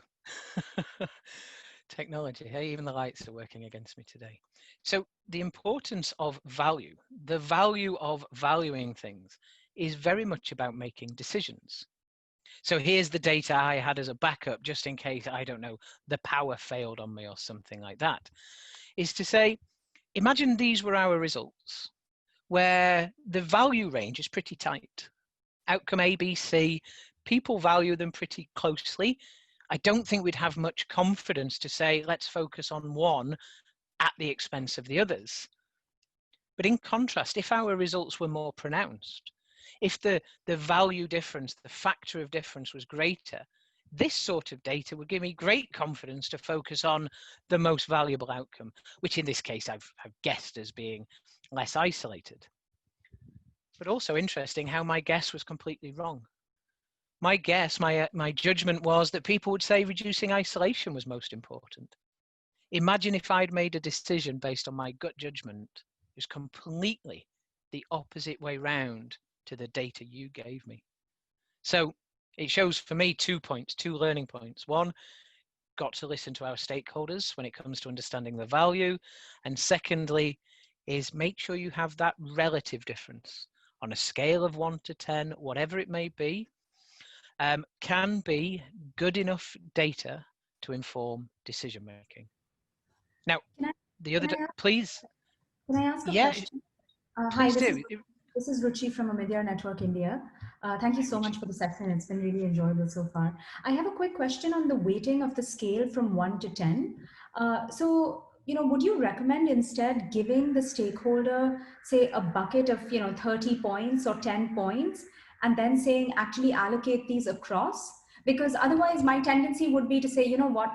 technology, hey, even the lights are working against me today. So the importance of value, the value of valuing things is very much about making decisions. So here's the data I had as a backup, just in case, I don't know, the power failed on me or something like that, is to say, imagine these were our results, where the value range is pretty tight. Outcome A, B, C, people value them pretty closely. I don't think we'd have much confidence to say, let's focus on one at the expense of the others. But in contrast, if our results were more pronounced, if the value difference, the factor of difference was greater, this sort of data would give me great confidence to focus on the most valuable outcome, which in this case I've guessed as being less isolated. But also interesting how my guess was completely wrong. My guess, my judgment was that people would say reducing isolation was most important. Imagine if I'd made a decision based on my gut judgment. It was completely the opposite way round to the data you gave me. So it shows for me 2 points, 2 learning points. One, got to listen to our stakeholders when it comes to understanding the value. And secondly, is make sure you have that relative difference on a scale of 1 to 10, whatever it may be, can be good enough data to inform decision making. Now, please. Can I ask a Yeah, question? Hi, please do. this is Ruchi from Amidya Network India. Thank you so much for the session. It's been really enjoyable so far. I have a quick question on the weighting of the scale from 1 to 10. So, would you recommend instead giving the stakeholder, say, a bucket of, 30 points or 10 points, and then saying actually allocate these across? Because otherwise my tendency would be to say, you know what,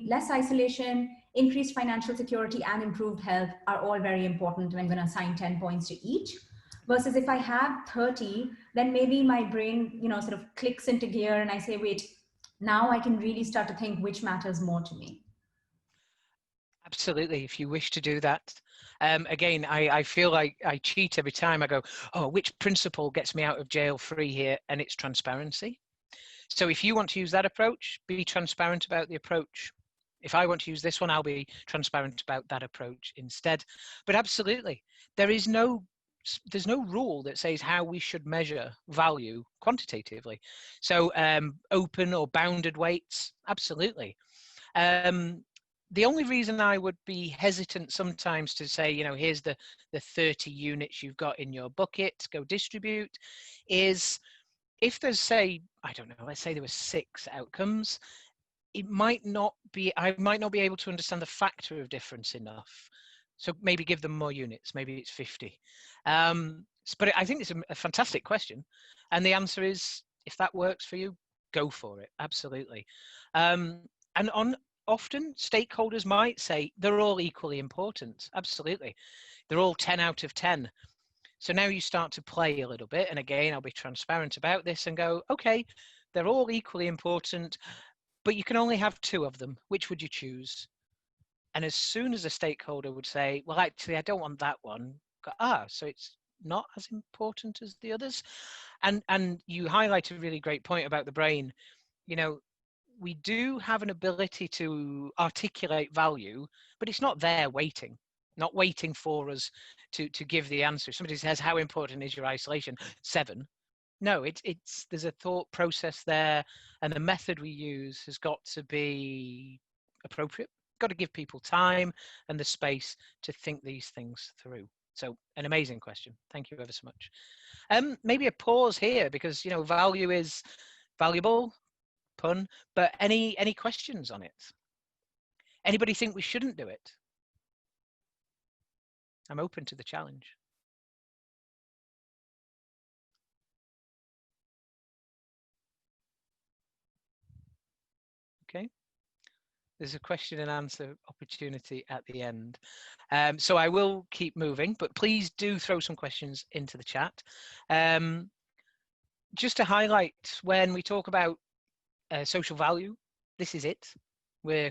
less isolation, increased financial security and improved health are all very important, and I'm going to assign 10 points to each. Versus if I have 30, then maybe my brain, sort of clicks into gear and I say, wait, now I can really start to think which matters more to me. Absolutely, if you wish to do that. Again, I feel like I cheat every time. I go, oh, which principle gets me out of jail free here? And it's transparency. So if you want to use that approach, be transparent about the approach. If I want to use this one, I'll be transparent about that approach instead. But absolutely, there's no rule that says how we should measure value quantitatively. So open or bounded weights, absolutely. The only reason I would be hesitant sometimes to say, here's the 30 units you've got in your bucket, go distribute, is if there's, say, I don't know, let's say there were 6 outcomes, I might not be able to understand the factor of difference enough. So maybe give them more units, maybe it's 50. But I think it's a fantastic question. And the answer is, if that works for you, go for it, absolutely. And often stakeholders might say they're all equally important, absolutely. They're all 10 out of 10. So now you start to play a little bit. And again, I'll be transparent about this and go, okay, They're all equally important, but you can only have two of them. Which would you choose? And as soon as a stakeholder would say, well, actually, I don't want that one. So it's not as important as the others. And you highlight a really great point about the brain. You know, we do have an ability to articulate value, but it's not there waiting, not waiting for us to give the answer. Somebody says, how important is your isolation? 7. No, it's there's a thought process there, and the method we use has got to be appropriate. Got to give people time and the space to think these things through. So an amazing question. Thank you ever so much. Maybe a pause here, because value is valuable, pun, but any questions on it? Anybody think we shouldn't do it? I'm open to the challenge. Okay. There's a question and answer opportunity at the end. So I will keep moving, but please do throw some questions into the chat. Just to highlight, when we talk about social value, this is it. We're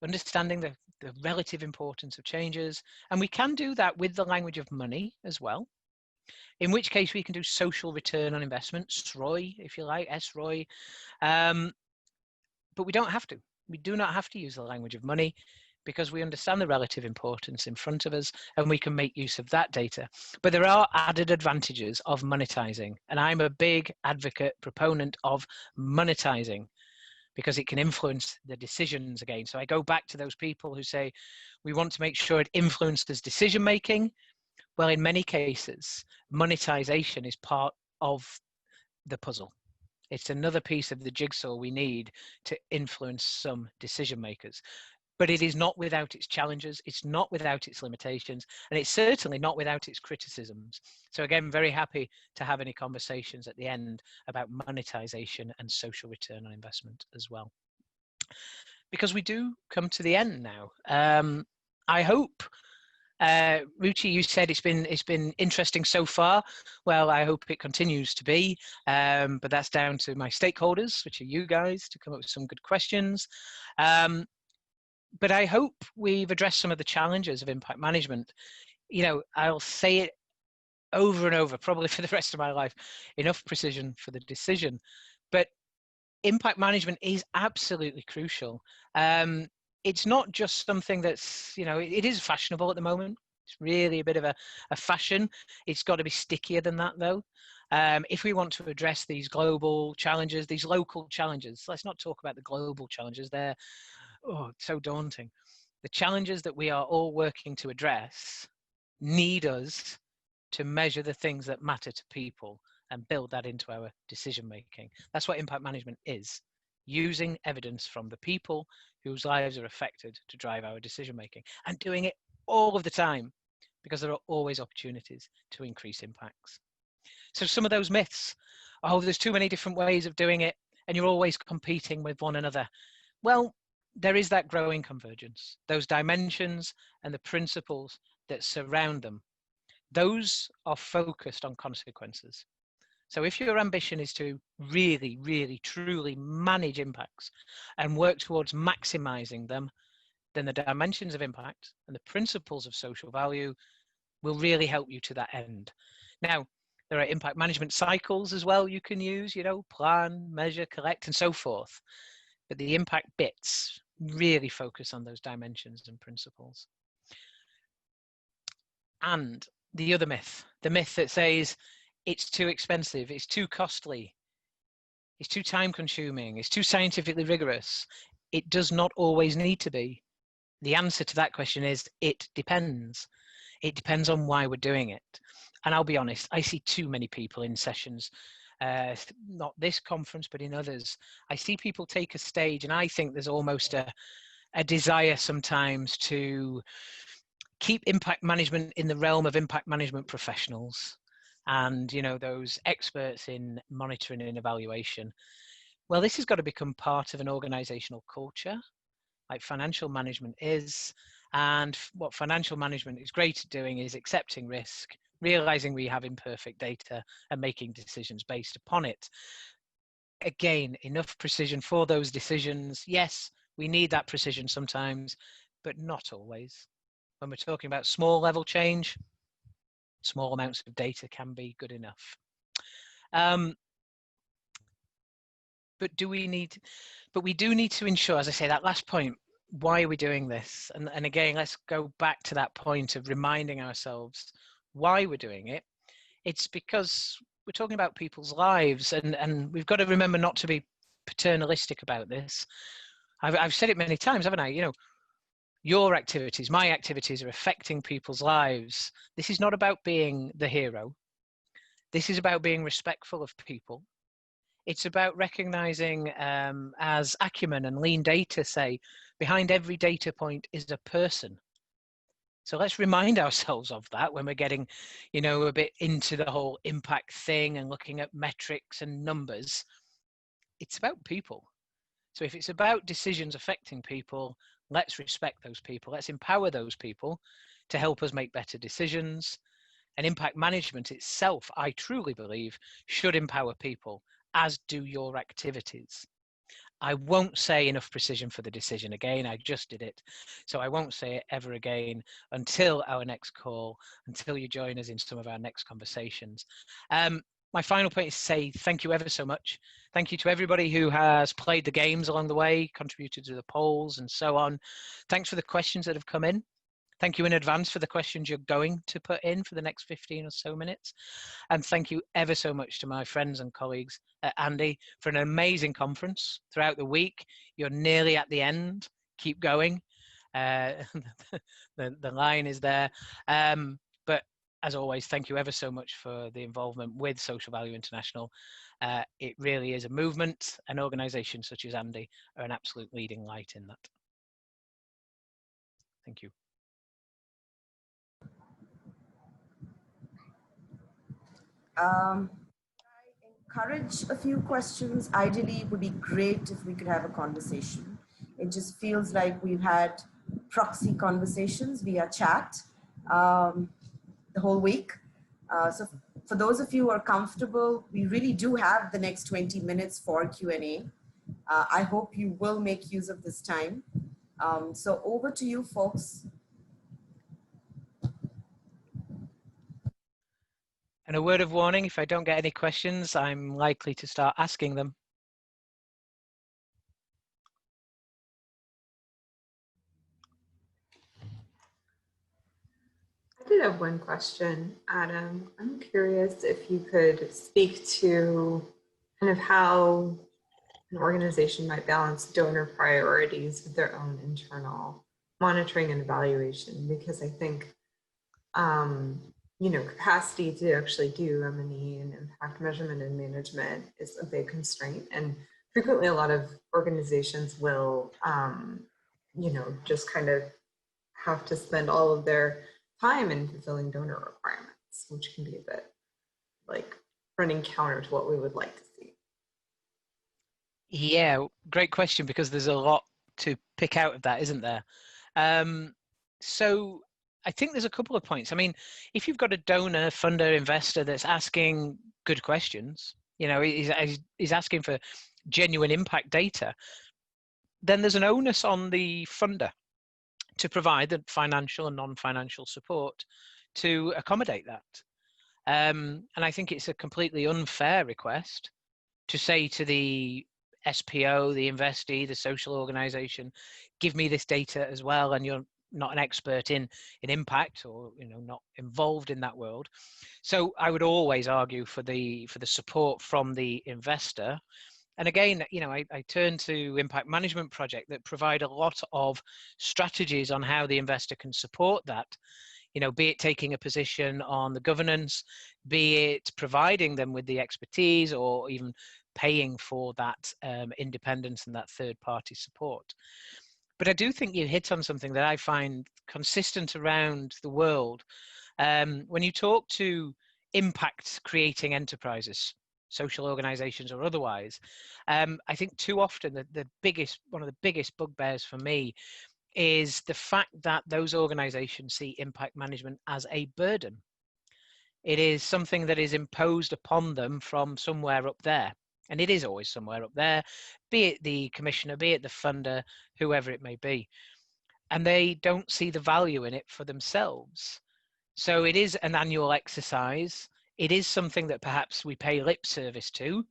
understanding the relative importance of changes, and we can do that with the language of money as well, in which case we can do social return on investment, SROI, if you like, SROI, but we don't have to. We do not have to use the language of money, because we understand the relative importance in front of us, and we can make use of that data. But there are added advantages of monetizing, and I'm a big advocate, proponent of monetizing, because it can influence the decisions again. So I go back to those people who say, we want to make sure it influences decision making. Well, in many cases, monetization is part of the puzzle. It's another piece of the jigsaw we need to influence some decision makers. But it is not without its challenges, it's not without its limitations, and it's certainly not without its criticisms. So again, very happy to have any conversations at the end about monetization and social return on investment as well. Because we do come to the end now. I hope, Ruchi, you said it's been interesting so far. Well, I hope it continues to be, but that's down to my stakeholders, which are you guys, to come up with some good questions. But I hope we've addressed some of the challenges of impact management. I'll say it over and over, probably for the rest of my life, enough precision for the decision. But impact management is absolutely crucial. It's not just something that's, it is fashionable at the moment. It's really a bit of a fashion. It's got to be stickier than that, though. If we want to address these global challenges, these local challenges, let's not talk about the global challenges. They're so daunting. The challenges that we are all working to address need us to measure the things that matter to people and build that into our decision making. That's what impact management is, using evidence from the people whose lives are affected to drive our decision making, and doing it all of the time, because there are always opportunities to increase impacts. So some of those myths, there's too many different ways of doing it and you're always competing with one another. Well, there is that growing convergence, those dimensions and the principles that surround them. Those are focused on consequences. So if your ambition is to really, really, truly manage impacts and work towards maximizing them, then the dimensions of impact and the principles of social value will really help you to that end. Now, there are impact management cycles as well you can use, plan, measure, collect, and so forth. But the impact bits really focus on those dimensions and principles. And the other myth, the myth that says it's too expensive, it's too costly, it's too time consuming, it's too scientifically rigorous. It does not always need to be. The answer to that question is it depends. It depends on why we're doing it. And I'll be honest, I see too many people in sessions, not this conference, but in others. I see people take a stage, and I think there's almost a desire sometimes to keep impact management in the realm of impact management professionals and, those experts in monitoring and evaluation. Well, this has got to become part of an organizational culture, like financial management is. And what financial management is great at doing is accepting risk, realizing we have imperfect data and making decisions based upon it. again, enough precision for those decisions. Yes, we need that precision sometimes, but not always. When we're talking about small level change, small amounts of data can be good enough. But we do need to ensure, as I say, that last point, why are we doing this? And again, let's go back to that point of reminding ourselves why we're doing it. It's because we're talking about people's lives, and we've got to remember not to be paternalistic about this. I've said it many times, haven't I? You know, your activities, my activities are affecting people's lives. This is not about being the hero. This is about being respectful of people. It's about recognizing, as Acumen and Lean Data say, behind every data point is a person. So let's remind ourselves of that when we're getting, you know, a bit into the whole impact thing and looking at metrics and numbers. It's about people. So if it's about decisions affecting people, let's respect those people. Let's empower those people to help us make better decisions. And impact management itself, I truly believe, should empower people, as do your activities. I won't say enough precision for the decision again. I just did it. So I won't say it ever again until our next call, until you join us in some of our next conversations. My final point is to say thank you ever so much. Thank you to everybody who has played the games along the way, contributed to the polls and so on. Thanks for the questions that have come in. Thank you in advance for the questions you're going to put in for the next 15 or so minutes. And thank you ever so much to my friends and colleagues at ANDE for an amazing conference throughout the week. You're nearly at the end. Keep going. The line is there. But as always, thank you ever so much for the involvement with Social Value International. It really is a movement, and organizations such as ANDE are an absolute leading light in that. Thank you. I encourage a few questions. Ideally, it would be great if we could have a conversation. It just feels like we've had proxy conversations via chat the whole week. So for those of you who are comfortable, we really do have the next 20 minutes for Q&A. I hope you will make use of this time. So over to you, folks. And a word of warning, if I don't get any questions, I'm likely to start asking them. I did have one question, Adam. I'm curious if you could speak to kind of how an organization might balance donor priorities with their own internal monitoring and evaluation, because I think you know, capacity to actually do M&E and impact measurement and management is a big constraint. And frequently a lot of organizations will, you know, just kind of have to spend all of their time in fulfilling donor requirements, which can be a bit like running counter to what we would like to see. Yeah, great question, because there's a lot to pick out of that, isn't there? So I think there's a couple of points. I mean, if you've got a donor, funder, investor that's asking good questions, you know, he's asking for genuine impact data, then there's an onus on the funder to provide the financial and non-financial support to accommodate that. And I think it's a completely unfair request to say to the SPO, the investee, the social organization, give me this data as well, and you're not an expert in impact, or, you know, not involved in that world. So I would always argue for the support from the investor. And again, you know, I turn to Impact Management Project that provide a lot of strategies on how the investor can support that, you know, be it taking a position on the governance, be it providing them with the expertise, or even paying for that independence and that third-party support. But I do think you hit on something that I find consistent around the world. When you talk to impact creating enterprises, social organizations or otherwise, I think too often one of the biggest bugbears for me is the fact that those organizations see impact management as a burden. It is something that is imposed upon them from somewhere up there. And it is always somewhere up there, be it the commissioner, be it the funder, whoever it may be. And they don't see the value in it for themselves. So it is an annual exercise. It is something that perhaps we pay lip service to,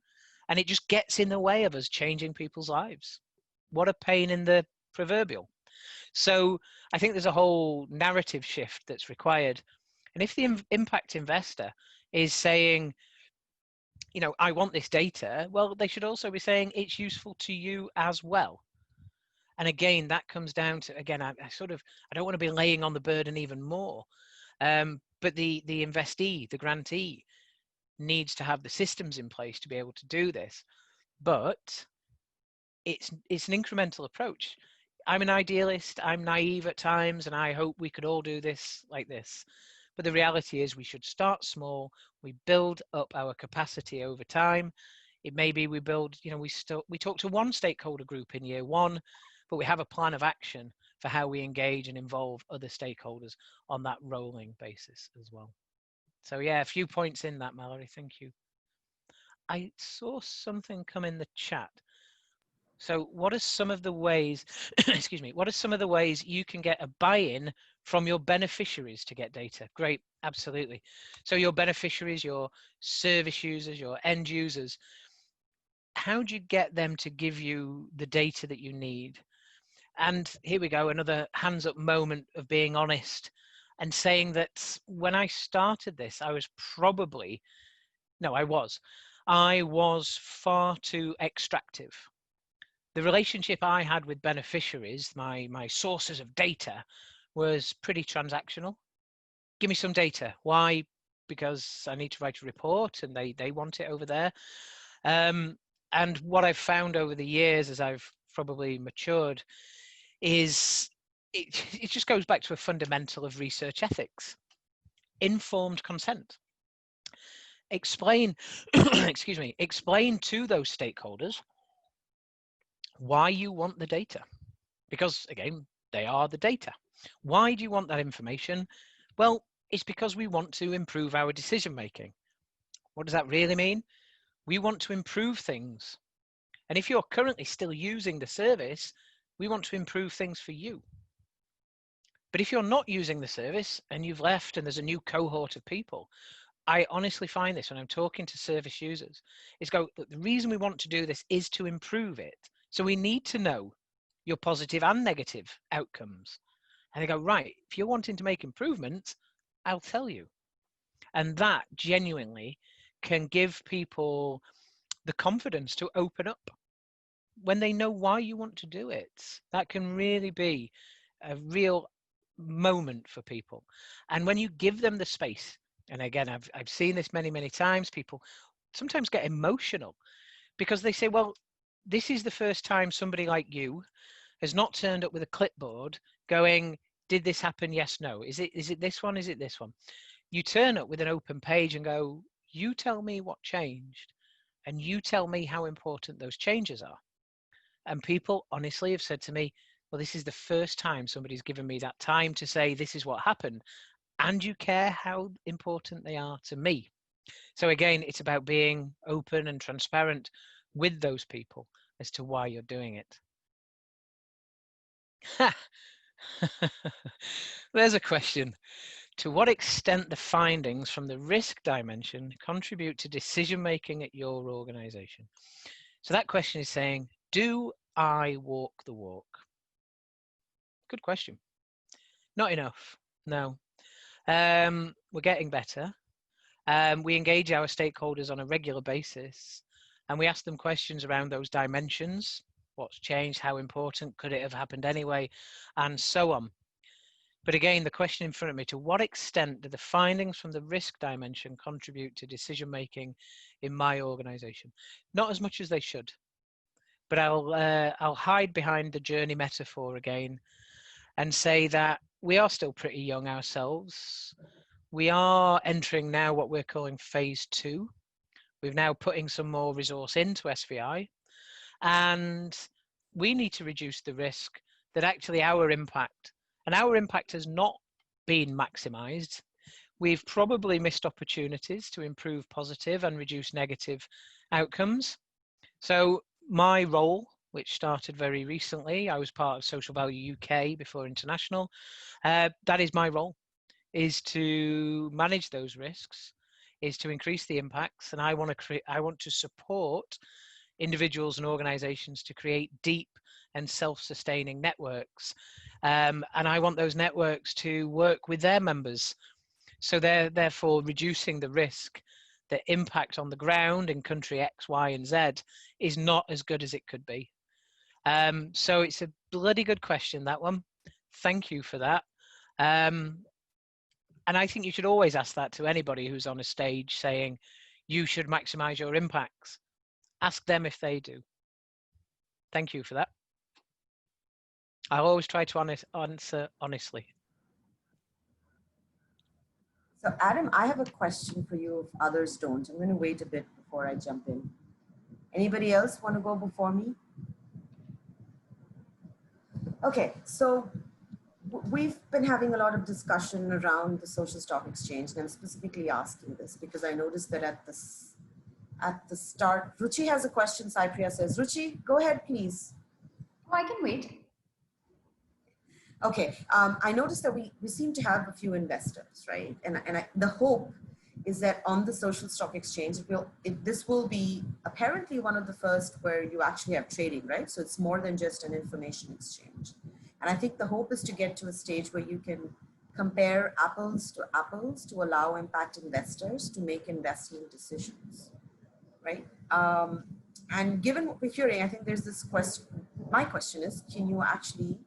and it just gets in the way of us changing people's lives. What a pain in the proverbial. So I think there's a whole narrative shift that's required. And if the impact investor is saying, you know, I want this data, well, they should also be saying it's useful to you as well. And again, that comes down to, again, I don't want to be laying on the burden even more. But the investee, the grantee, needs to have the systems in place to be able to do this. But it's an incremental approach. I'm an idealist, I'm naive at times, and I hope we could all do this like this. But the reality is we should start small, we build up our capacity over time. It may be we build, you know, we talk to one stakeholder group in year one, but we have a plan of action for how we engage and involve other stakeholders on that rolling basis as well. So yeah, a few points in that, Mallory, thank you. I saw something come in the chat. So what are some of the ways, excuse me, what are some of the ways you can get a buy-in from your beneficiaries to get data? Great, absolutely. So your beneficiaries, your service users, your end users, how do you get them to give you the data that you need? And here we go, another hands up moment of being honest and saying that when I started this, I was far too extractive. The relationship I had with beneficiaries, my sources of data, was pretty transactional. Give me some data. Why? Because I need to write a report and they want it over there. And what I've found over the years as I've probably matured is it just goes back to a fundamental of research ethics. Informed consent. Explain, excuse me, explain to those stakeholders why you want the data. Because again, they are the data. Why do you want that information? Well, it's because we want to improve our decision making. What does that really mean? We want to improve things. And if you're currently still using the service, we want to improve things for you. But if you're not using the service and you've left and there's a new cohort of people, I honestly find this when I'm talking to service users, is the reason we want to do this is to improve it. So we need to know your positive and negative outcomes. And they go, right, if you're wanting to make improvements, I'll tell you. And that genuinely can give people the confidence to open up when they know why you want to do it. That can really be a real moment for people. And when you give them the space, and again, I've seen this many, many times, people sometimes get emotional because they say, well, this is the first time somebody like you has not turned up with a clipboard going, did this happen? Yes, no. Is it this one? Is it this one? You turn up with an open page and go, you tell me what changed and you tell me how important those changes are. And people honestly have said to me, well, this is the first time somebody's given me that time to say, this is what happened. And you care how important they are to me. So again, it's about being open and transparent with those people as to why you're doing it. There's a question. To what extent the findings from the risk dimension contribute to decision making at your organization? So that question is saying, do I walk the walk? Good question. Not enough. No. We're getting better. We engage our stakeholders on a regular basis and we ask them questions around those dimensions. What's changed? How important? Could it have happened anyway? And so on. But again, the question in front of me, to what extent do the findings from the risk dimension contribute to decision making in my organization? Not as much as they should. But I'll hide behind the journey metaphor again and say that we are still pretty young ourselves. We are entering now what we're calling phase 2. We've now putting some more resource into SVI, and we need to reduce the risk that actually our impact has not been maximized. We've probably missed opportunities to improve positive and reduce negative outcomes. So my role, which started very recently, I was part of Social Value UK before International. That is my role, is to manage those risks, is to increase the impacts, and I want to support individuals and organizations to create deep and self-sustaining networks. And I want those networks to work with their members. So they're therefore reducing the risk that impact on the ground in country X, Y, and Z is not as good as it could be. So it's a bloody good question, that one. Thank you for that. And I think you should always ask that to anybody who's on a stage saying, you should maximize your impacts. Ask them if they do. Thank you for that. I'll always try to answer honestly. So Adam, I have a question for you if others don't. I'm going to wait a bit before I jump in. Anybody else want to go before me? Okay, so we've been having a lot of discussion around the social stock exchange, and I'm specifically asking this because I noticed that at the start, Ruchi has a question. Cypria says, Ruchi, go ahead, please. Oh, I can wait. Okay, I noticed that we seem to have a few investors, right? And the hope is that on the social stock exchange, this will be apparently one of the first where you actually have trading, right? So it's more than just an information exchange. And I think the hope is to get to a stage where you can compare apples to allow impact investors to make investing decisions, right? And given what we're hearing, I think there's this question. My question is, can you actually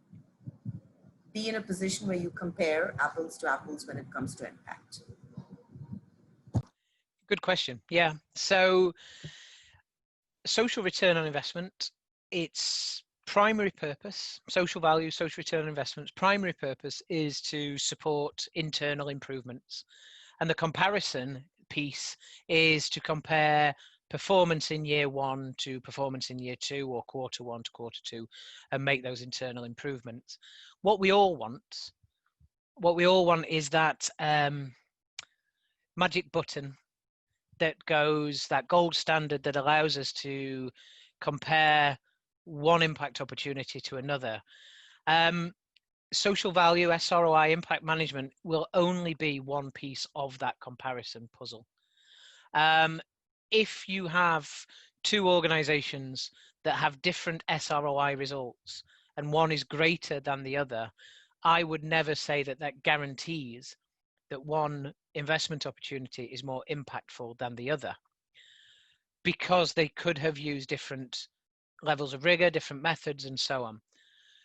be in a position where you compare apples to apples when it comes to impact? Good question. Yeah. So social return on investment, its primary purpose, social value, social return on investment's primary purpose is to support internal improvements. And the comparison piece is to compare performance in year one to performance in year two, or quarter one to quarter two, and make those internal improvements. What we all want is that magic button that gold standard that allows us to compare one impact opportunity to another. Social value, SROI, impact management will only be one piece of that comparison puzzle. If you have two organizations that have different SROI results and one is greater than the other, I would never say that that guarantees that one investment opportunity is more impactful than the other, because they could have used different levels of rigor, different methods, and so on.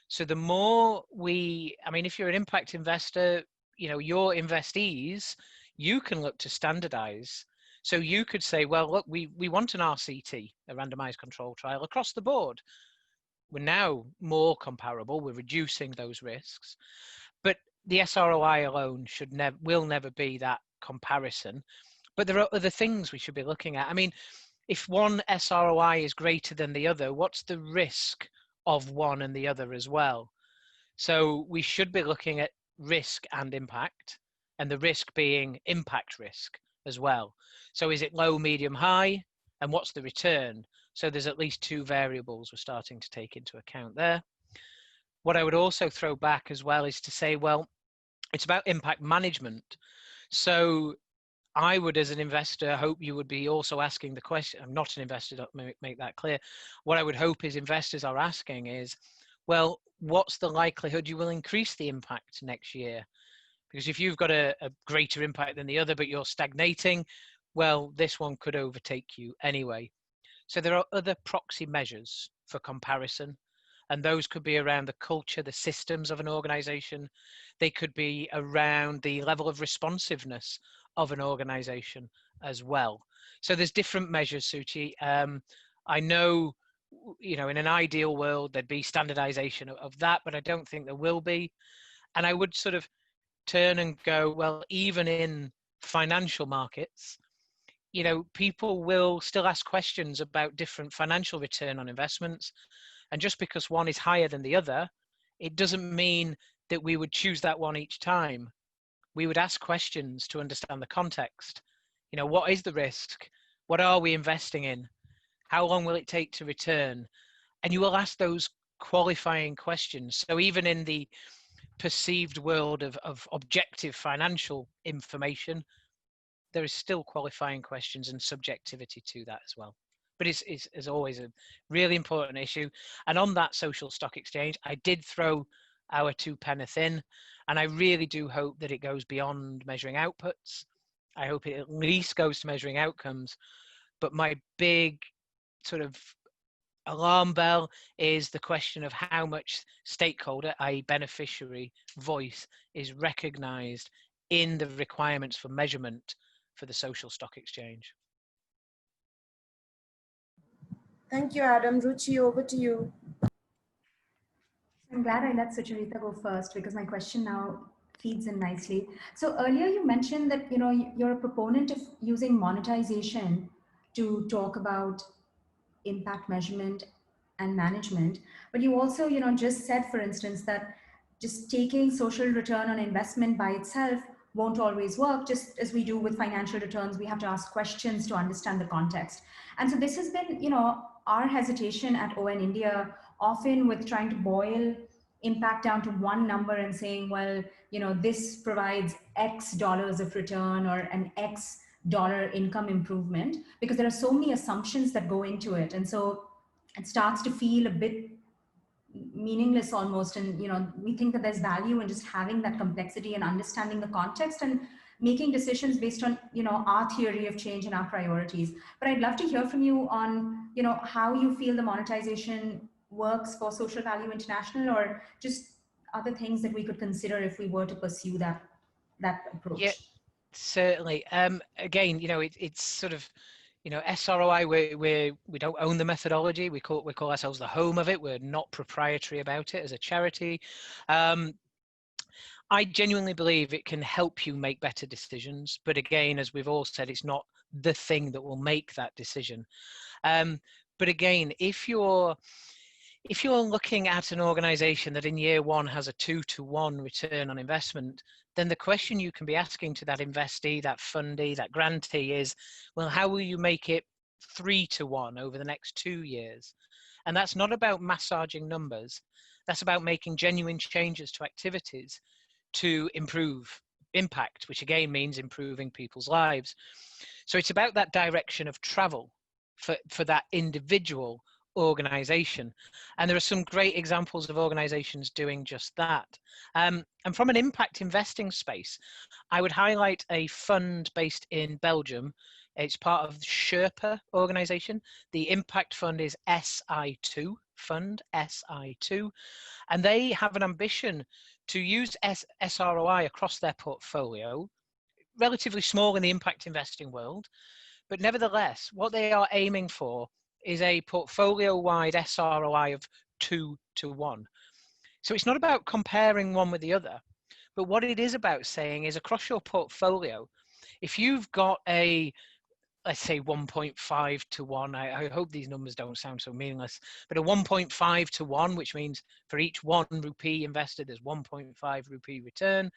So the more if you're an impact investor, your investees, you can look to standardize. So you could say, well, look, we want an RCT, a randomized control trial, across the board. We're now more comparable. We're reducing those risks. But the SROI alone will never be that comparison. But there are other things we should be looking at. I mean, if one SROI is greater than the other, what's the risk of one and the other as well? So we should be looking at risk and impact, and the risk being impact risk as well. So is it low, medium, high, and what's the return? So there's at least two variables we're starting to take into account there. What I would also throw back as well is to say, well, it's about impact management. So I would, as an investor, hope you would be also asking the question. I'm not an investor, let make that clear. What I would hope is investors are asking is, well, what's the likelihood you will increase the impact next year? Because if you've got a greater impact than the other, but you're stagnating, well, this one could overtake you anyway. So there are other proxy measures for comparison, and those could be around the culture, the systems of an organization. They could be around the level of responsiveness of an organization as well. So there's different measures, Suchi. I know, in an ideal world, there'd be standardization of that, but I don't think there will be. And I would sort of turn and go, well, even in financial markets, people will still ask questions about different financial return on investments. And just because one is higher than the other, it doesn't mean that we would choose that one each time. We would ask questions to understand the context. What is the risk? What are we investing in? How long will it take to return? And you will ask those qualifying questions. So even in the perceived world of objective financial information, there is still qualifying questions and subjectivity to that as well. But it's always a really important issue. And on that social stock exchange, I did throw our 2 penneth in, and I really do hope that it goes beyond measuring outputs. I hope it at least goes to measuring outcomes. But my big sort of alarm bell is the question of how much stakeholder, i.e. beneficiary voice, is recognized in the requirements for measurement for the social stock exchange. Thank you, Adam. Ruchi, over to you. I'm glad I let Sucharita go first because my question now feeds in nicely. So earlier you mentioned that you're a proponent of using monetization to talk about impact measurement and management, but you also just said, for instance, that just taking social return on investment by itself won't always work. Just as we do with financial returns, we have to ask questions to understand the context. And so this has been our hesitation at ON India, often with trying to boil impact down to one number and saying, well, this provides X dollars of return or an X dollar income improvement, because there are so many assumptions that go into it. And so it starts to feel a bit meaningless almost. And, we think that there's value in just having that complexity and understanding the context and making decisions based on, our theory of change and our priorities. But I'd love to hear from you on, how you feel the monetization works for Social Value International, or just other things that we could consider if we were to pursue that approach. Yeah, certainly. Again, it's sort of, SROI, we don't own the methodology. We call ourselves the home of it. We're not proprietary about it as a charity. I genuinely believe it can help you make better decisions. But again, as we've all said, it's not the thing that will make that decision. But again, if you're looking at an organization that in year 1 has a 2-to-1 return on investment, then the question you can be asking to that investee, that fundee, that grantee is, well, how will you make it 3-to-1 over the next 2 years? And that's not about massaging numbers. That's about making genuine changes to activities to improve impact, which again means improving people's lives. So it's about that direction of travel for that individual organization. And there are some great examples of organizations doing just that. And from an impact investing space, I would highlight a fund based in Belgium. It's part of the Sherpa organization. The impact fund is SI2 fund, SI2. And they have an ambition to use SROI across their portfolio, relatively small in the impact investing world. But nevertheless, what they are aiming for is a portfolio-wide SROI of 2-to-1. So it's not about comparing one with the other, but what it is about saying is across your portfolio, if you've got let's say 1.5-to-1, I hope these numbers don't sound so meaningless, but a 1.5-to-1, which means for each 1 rupee invested, there's 1.5 rupee return.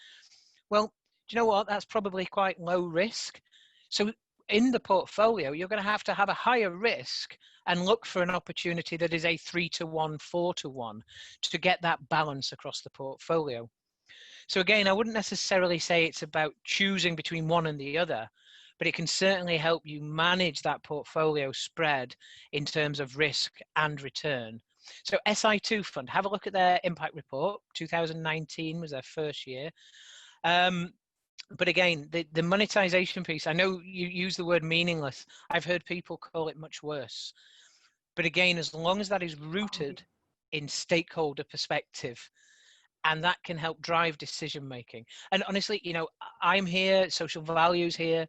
Well, do you know what? That's probably quite low risk. So in the portfolio, you're going to have a higher risk and look for an opportunity that is a 3-to-1, 4-to-1 to get that balance across the portfolio. So again, I wouldn't necessarily say it's about choosing between one and the other, but it can certainly help you manage that portfolio spread in terms of risk and return. So SI2 Fund, have a look at their impact report. 2019 was their first year. But again, the monetization piece, I know you use the word meaningless. I've heard people call it much worse. But again, as long as that is rooted in stakeholder perspective, and that can help drive decision making. And honestly, I'm here, Social Value's here.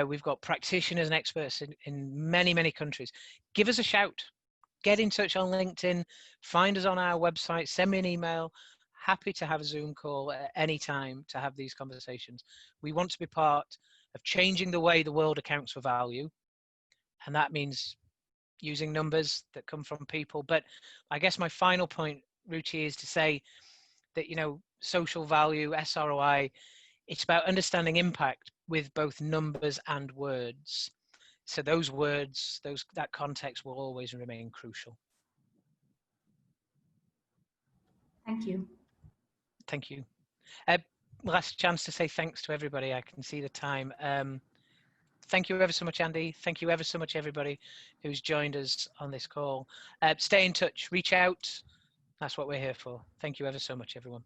We've got practitioners and experts in many, many countries. Give us a shout. Get in touch on LinkedIn. Find us on our website. Send me an email. Happy to have a Zoom call at any time to have these conversations. We want to be part of changing the way the world accounts for value. And that means using numbers that come from people. But I guess my final point, Ruchi, is to say that, social value, SROI, it's about understanding impact with both numbers and words. So those words, that context will always remain crucial. Thank you. Thank you. Last chance to say thanks to everybody. I can see the time. Thank you ever so much, Andy. Thank you ever so much, everybody who's joined us on this call. Stay in touch, reach out. That's what we're here for. Thank you ever so much, everyone.